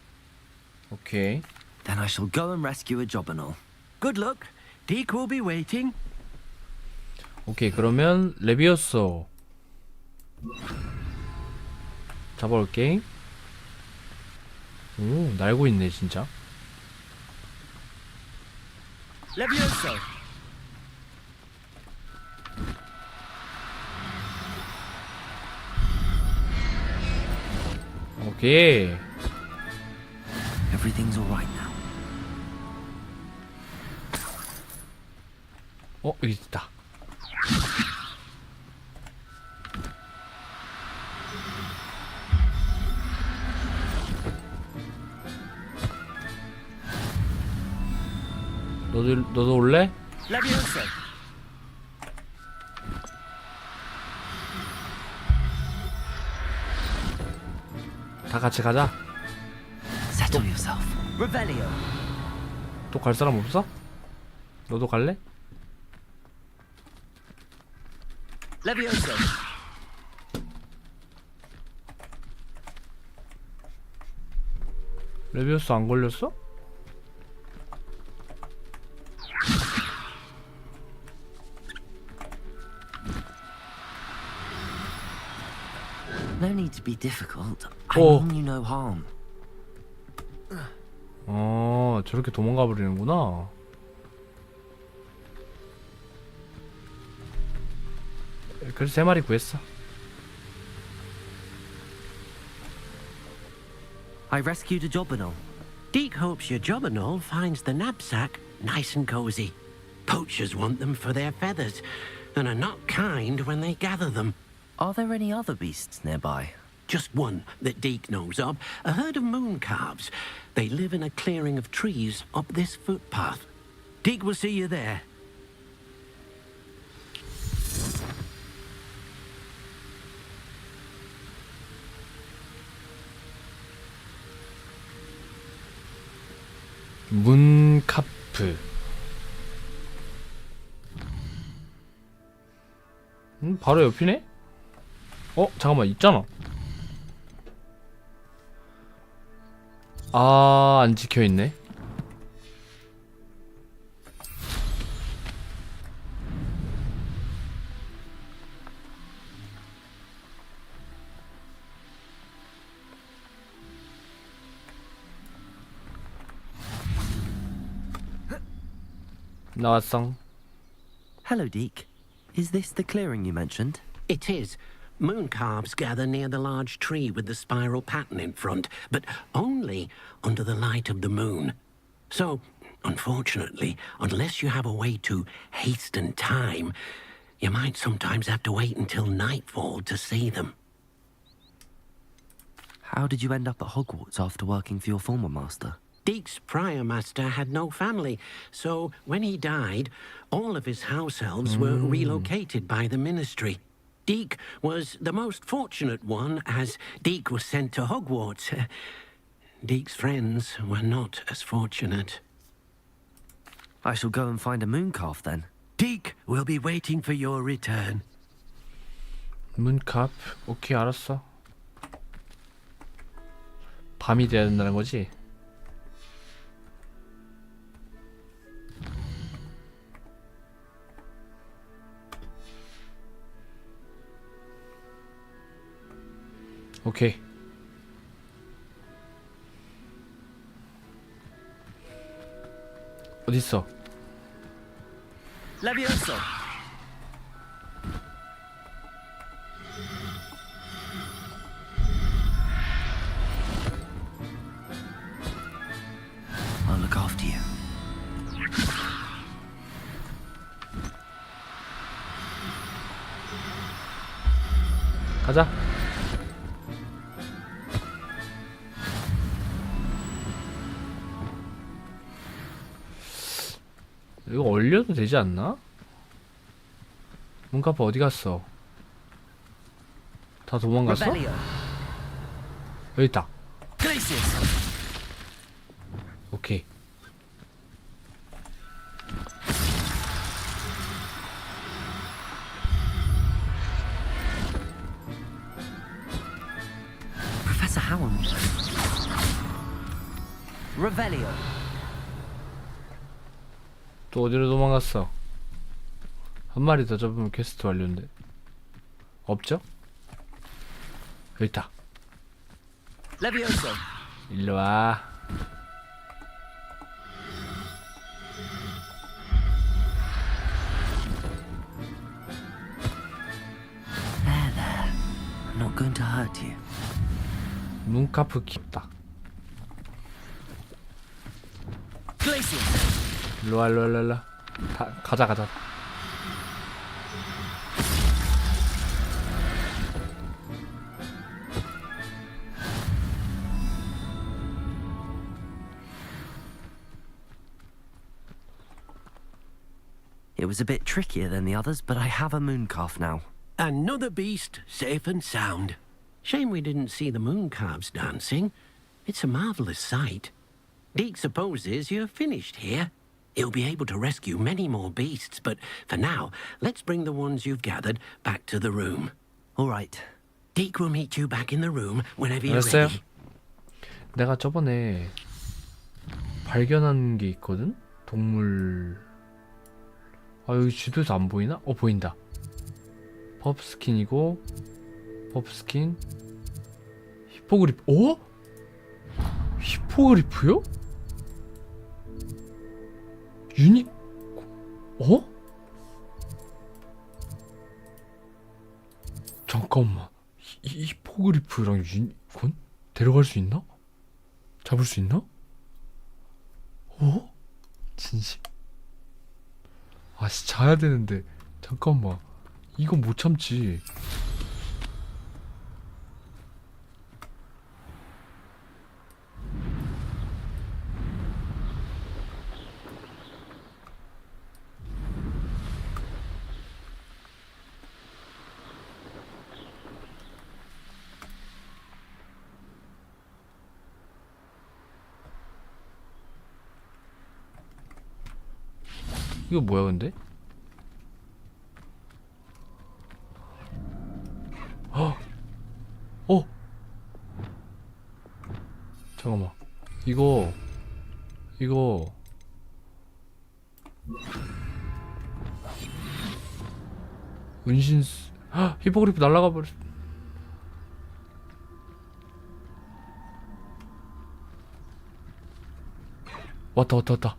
Okay. Then I shall go and rescue a jobberknoll. Good luck. Deke will be waiting. 오케이, 그러면 레비오소 잡아올게. 오, 날고 있네 진짜. 레비오소. 오케이. Everything's all right now. 여기 있다. 너도 올래? 레비오소. 다 같이 가자. Settle yourself. Revelio. 또 갈 사람 없어? 너도 갈래? 레비오소. 레비오스 안 걸렸어? No need to be difficult. I mean you no harm. 저렇게 도망가 버리는구나. 그래서 3마리 구했어. I rescued a jobberknoll. Deke hopes your jobberknoll finds the knapsack nice and cozy. Poachers want them for their feathers, and are not kind when they gather them. Are there any other beasts nearby? Just one that Deke knows of, a herd of moon calves. They live in a clearing of trees up this footpath. Deke will see you there. 문카프. 바로 옆이네? 잠깐만, 있잖아. 안 지켜있네. 나왔어. Hello, Deke. Is this the clearing you mentioned? It is. Moon calves gather near the large tree with the spiral pattern in front, but only under the light of the moon. So, unfortunately, unless you have a way to hasten time, you might sometimes have to wait until nightfall to see them. How did you end up at Hogwarts after working for your former master? Deke's prior master had no family, so when he died, all of his house elves were relocated by the ministry. Deke was the most fortunate one, as Deke was sent to Hogwarts. Deke's friends were not as fortunate. I shall go and find a moon calf then. Deke will be waiting for your return. 문캅. 오케이, 알았어. 밤이 돼야 된다는 거지? 오케이. 어딨어? Levioso. I'll look after you. 가자. 이거 얼려도 되지 않나? 문카프 어디 갔어? 다 도망갔어? Revelio. 여기 있다. Glacius. 오케이. Professor Howard. Revelio. 또 어디로 도망갔어? 한 마리 더 잡으면 퀘스트 완료인데. 없죠? 여기 있다. Levioso. 일로 와. There, there. I'm not going to hurt you. 문카프 깊다. Glacius. 일로 와, 일로 와, 일로 와. 가자, 가자. It was a bit trickier than the others, but I have a mooncalf now. Another beast, safe and sound. Shame we didn't see the mooncalves dancing. It's a marvelous sight. Deke supposes you're finished here. He'll be able to rescue many more beasts, but for now, let's bring the ones you've gathered back to the room. All right. Deke will meet you back in the room whenever you're 알았어요. ready. 내가 저번에 발견한 게 있거든? 동물... 아, 여기 지도에서 안 보이나? 보인다. 퍼프스킨이고, 퍼프스킨, 히포그리프. 히포그리프요? 유니... 잠깐만. 히포그리프랑 유니콘? 데려갈 수 있나? 잡을 수 있나? 진심? 씨, 자야 되는데. 잠깐만. 이건 못 참지. 이거 뭐야 근데? 잠깐만. 이거 은신스. 히포그리프 날아가 버렸어. 왔다.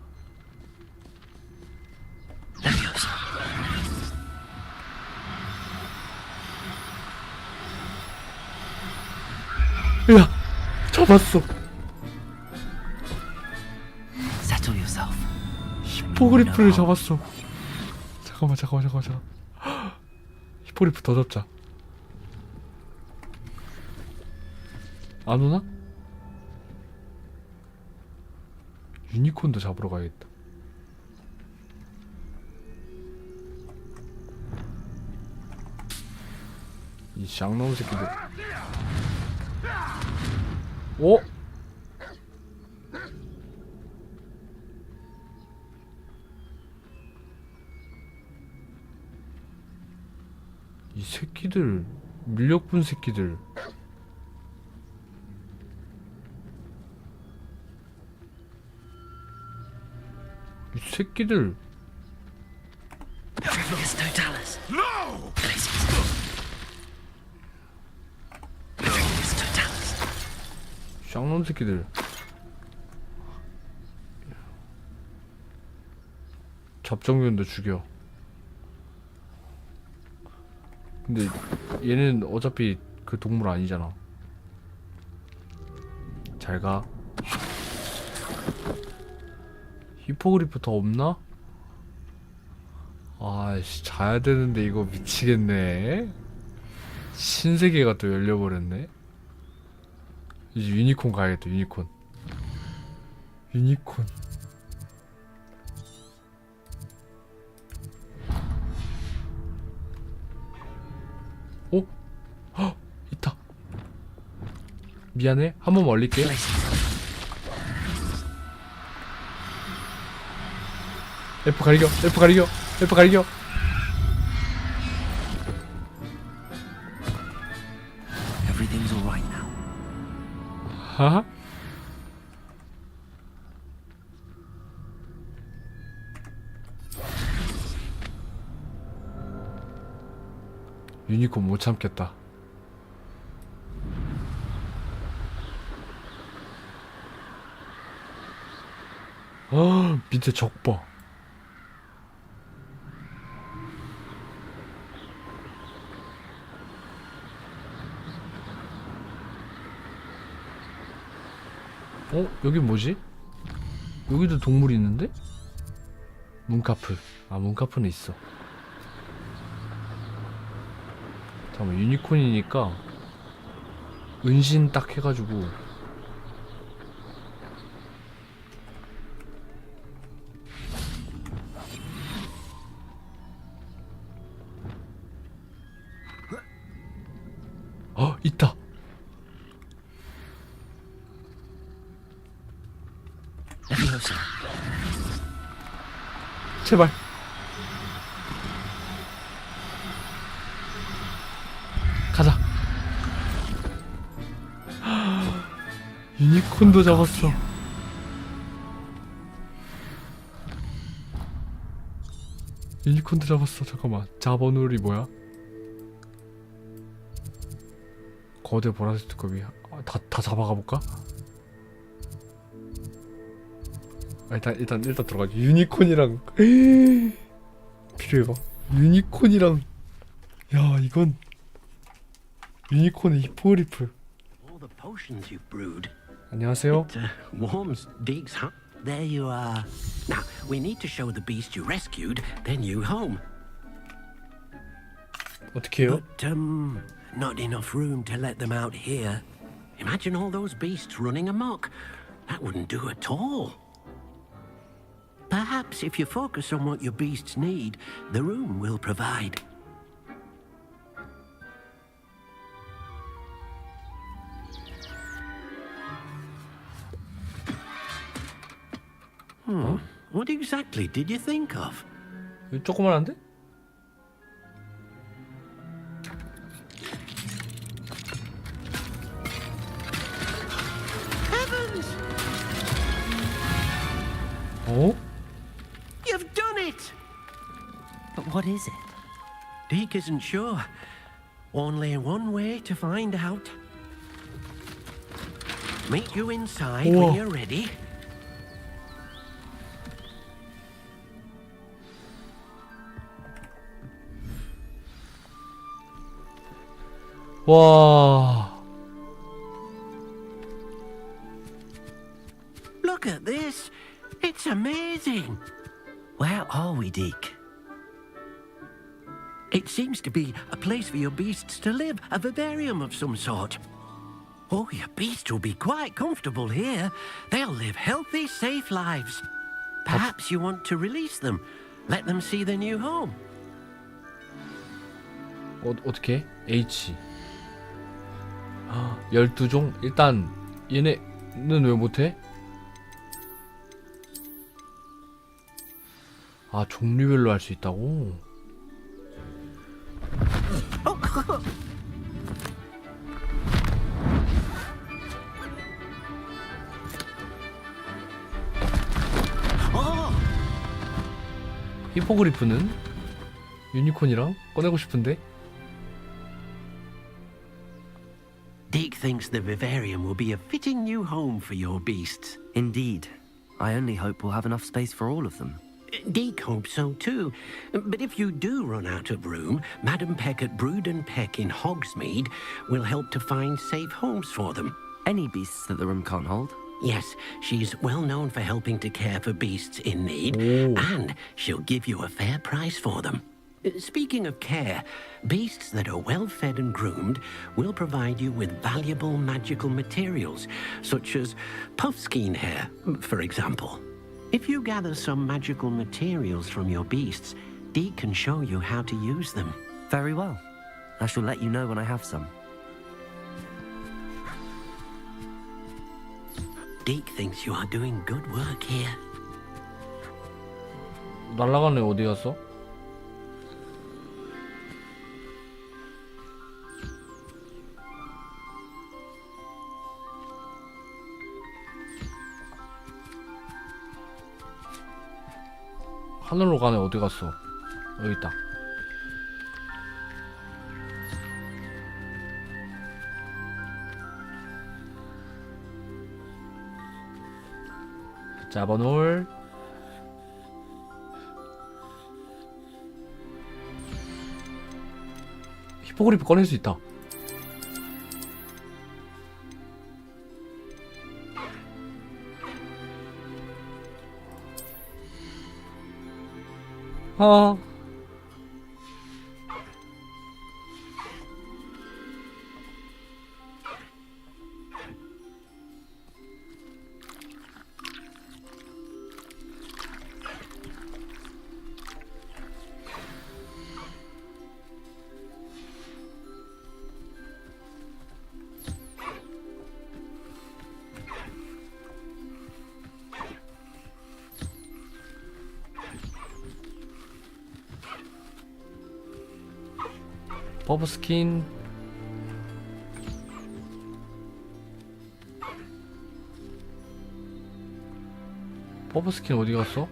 야, 잡았어. Settle yourself. 히포그리프를 잡았어. 잠깐만. 히포그리프 더 잡자. 안 오나? 유니콘도 잡으러 가야겠다. 이 쌍놈 새끼들. 이 새끼들 밀렵꾼 새끼들. 이 새끼들. No! 쌍놈 새끼들. 잡정면도 죽여. 근데 얘는 어차피 그 동물 아니잖아. 잘 가. 히포그리프 더 없나? 아씨, 자야 되는데 이거 미치겠네. 신세계가 또 열려버렸네. 이제 유니콘 가야겠다. 유니콘. 유니콘. 어? 헉! 있다. 미안해. 한 번 얼릴게. F 가리겨. F 가리겨. F 가리겨. Everything's all right now. 하하? 유니콘 못 참겠다. 밑에 적 봐. 여기 뭐지? 여기도 동물이 있는데? 문카프. 아, 문카프는 있어. 잠깐만, 유니콘이니까 은신 딱 해가지고 있다. 제발. 가자. 유니콘도 잡았어. 유니콘도 잡았어. 잠깐만. 자버놀이 뭐야? 거대 보라색 두꺼비. 다 잡아가 볼까? 일단 들어가자. 유니콘이랑 필요해봐. 유니콘이랑, 야, 이건 유니콘의 히포그리프. 안녕하세요. Warms Deke's heart. There you are. Now we need to show the beast you rescued their new home. 어떻게 해요? But not enough room to let them out here. Imagine all those beasts running amok. That wouldn't do at all. Perhaps if you focus on what your beasts need, the room will provide. What exactly did you think of? 조그만한데? Heavens! Oh? You've done it! But what is it? Deke isn't sure. Only one way to find out. Meet you inside when you're ready. 와. Look at this. It's amazing. Where are we, Deke? It seems to be a place for your beasts to live, a vivarium of some sort. Oh, your beasts will be quite comfortable here. They'll live healthy, safe lives. Perhaps you want to release them. Let them see their new home. 어떻게? H. 12종? 일단 얘네는 왜 못해? 아, 종류별로 할 수 있다고? 히포그리프는 유니콘이랑 꺼내고 싶은데. Deke thinks the vivarium will be a fitting new home for your beasts. Indeed. I only hope we'll have enough space for all of them. Deke hopes so too. But if you do run out of room, Madam Peck at Brood and Peck in Hogsmeade will help to find safe homes for them. Any beasts that the room can't hold? Yes, she's well known for helping to care for beasts in need, and she'll give you a fair price for them. Speaking of care, beasts that are well fed and groomed will provide you with valuable magical materials, such as puffskein hair, for example. If you gather some magical materials from your beasts, Deke can show you how to use them. Very well. I shall let you know when I have some. Deke thinks you are doing good work here. 날라가네. 어디 갔어? 하늘로 가네. 어디 갔어? 여기 있다. 잡아놓을. 히포그리프 꺼낼 수 있다. 아. 버브스킨. 버브스킨 어디 갔어?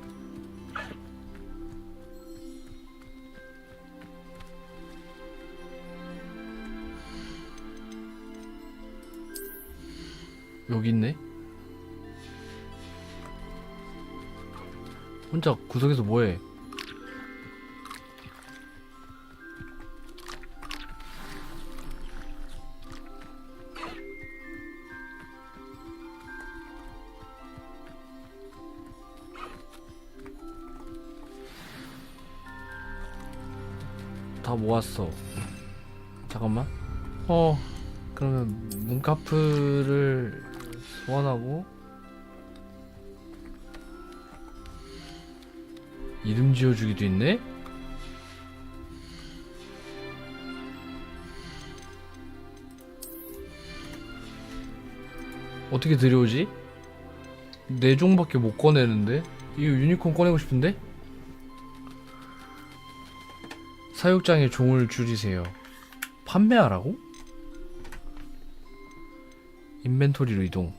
여기 있네. 혼자 구석에서 뭐해? 다 모았어. 잠깐만. 그러면 문카프를 소환하고 이름 지어주기도 있네? 어떻게 들여오지? 4종밖에 못 꺼내는데? 이거 유니콘 꺼내고 싶은데? 사육장에 종을 줄이세요. 판매하라고? 인벤토리로 이동.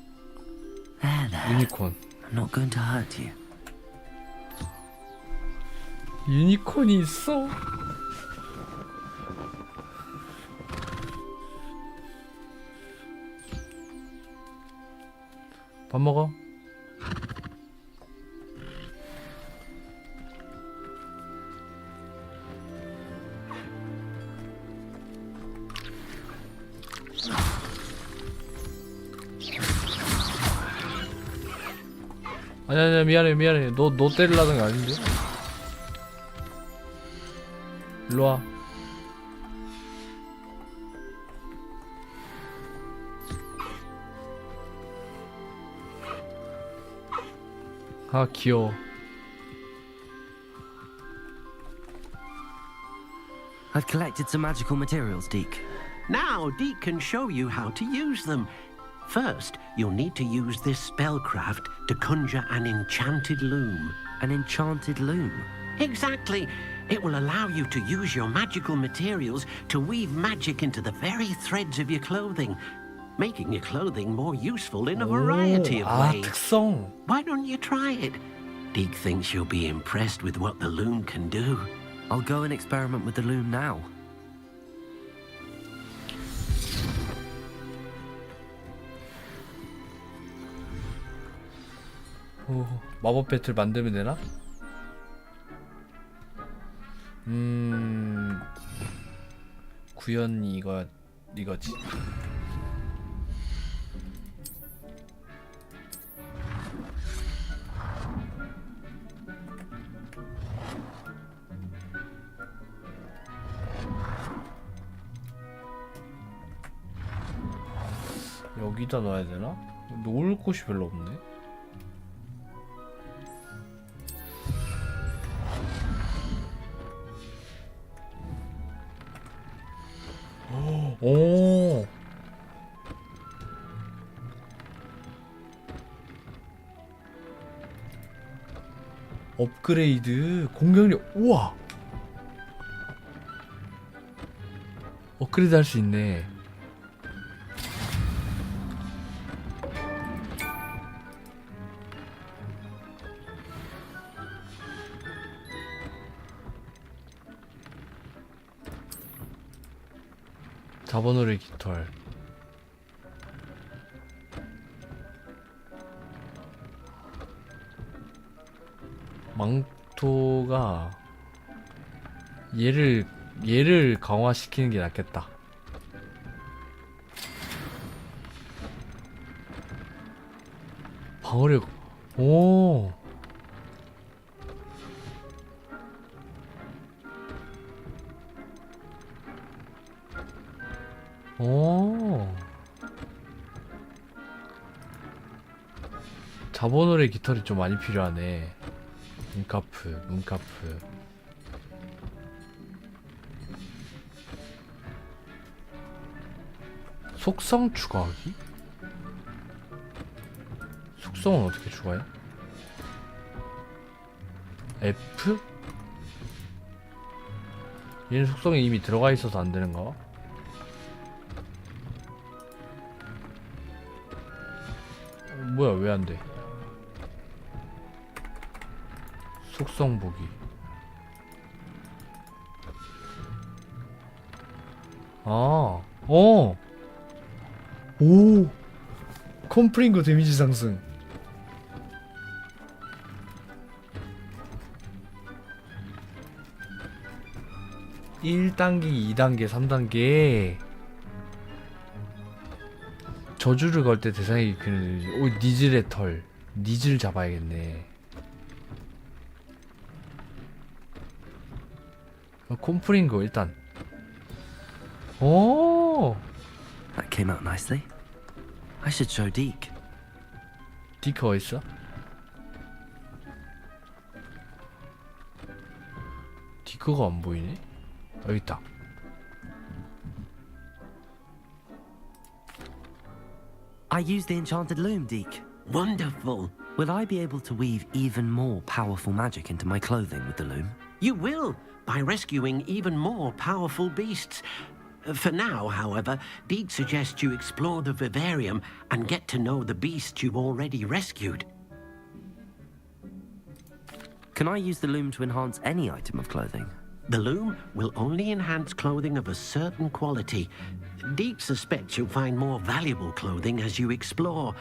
유니콘. I'm not going to hurt you. 유니콘이 있어. 밥 먹어. 아니야 미안해 너 때리려던 거 아닌데. 일로와. 아 귀여워. I've collected some magical materials, Deke. Now Deke can show you how to use them. First, you'll need to use this spellcraft to conjure an enchanted loom. An enchanted loom? Exactly. It will allow you to use your magical materials to weave magic into the very threads of your clothing, making your clothing more useful in a variety of ways. 특성. Why don't you try it? Deke thinks you'll be impressed with what the loom can do. I'll go and experiment with the loom now. 마법 배틀 만들면 되나? 구현이 이거지. 여기다 넣어야 되나? 놓을 곳이 별로 없네. 오. 업그레이드 공격력. 우와. 업그레이드 할 수 있네. 자본으로의 깃털. 망토가 얘를 강화시키는 게 낫겠다. 방어력. 오. 오. 자본어의 깃털이 좀 많이 필요하네. 문카프. 속성 추가하기? 속성은 어떻게 추가해? F? 얘는 속성이 이미 들어가 있어서 안 되는가? 뭐야, 왜 안 돼? 속성 보기. 아, 오! 컴프링거 데미지 상승. (1단계) (2단계) (3단계) 저주를 걸 때 대상이 니즐의 털. 니즐 잡아야겠네. 콤프링거 일단. 오. That came out nicely. I should show Deke. 디크 어딨어? 디크가 안 보이네? 여기 있다. I used the enchanted loom, Deke. Wonderful. Will I be able to weave even more powerful magic into my clothing with the loom? You will, by rescuing even more powerful beasts. For now, however, Deke suggests you explore the vivarium and get to know the beasts you've already rescued. Can I use the loom to enhance any item of clothing? The loom will only enhance clothing of a certain quality. Deke suspects you'll find more valuable clothing as you explore.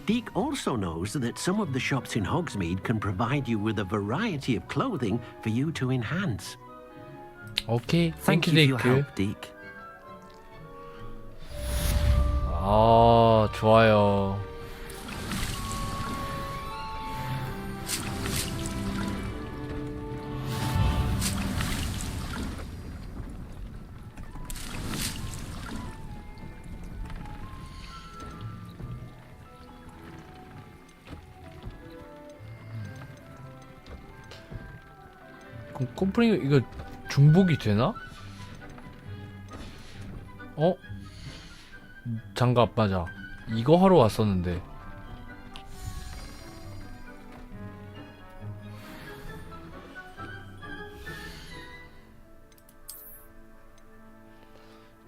Deke also knows that some of the shops in Hogsmeade can provide you with a variety of clothing for you to enhance. Okay, Thank you for your help, Deke. 아, 좋아요. 그럼 콤프링 이거 중복이 되나? 장갑 맞아. 이거 하러 왔었는데.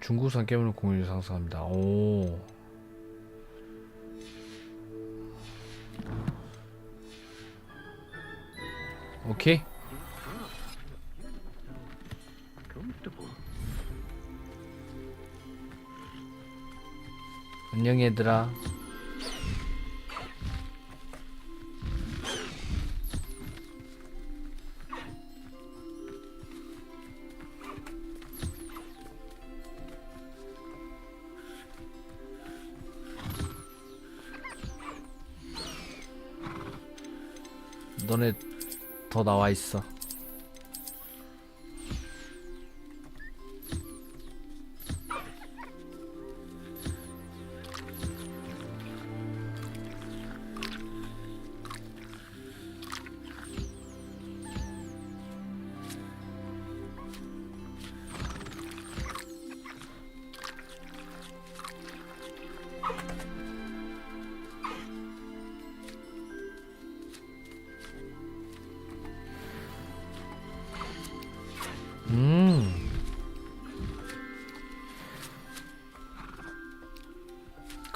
중국산 깨물은 공유율 상승합니다. 오. 오케이. 안녕 얘들아. 너네 더 나와 있어.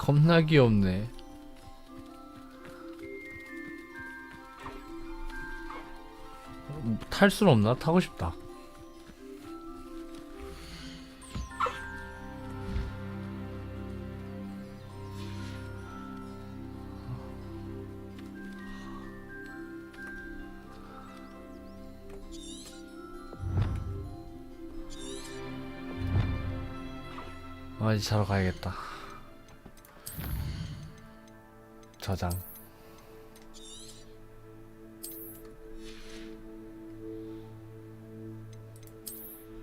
겁나 귀엽네. 탈 수는 없나? 타고 싶다. 이제 자러 가야겠다. 저장.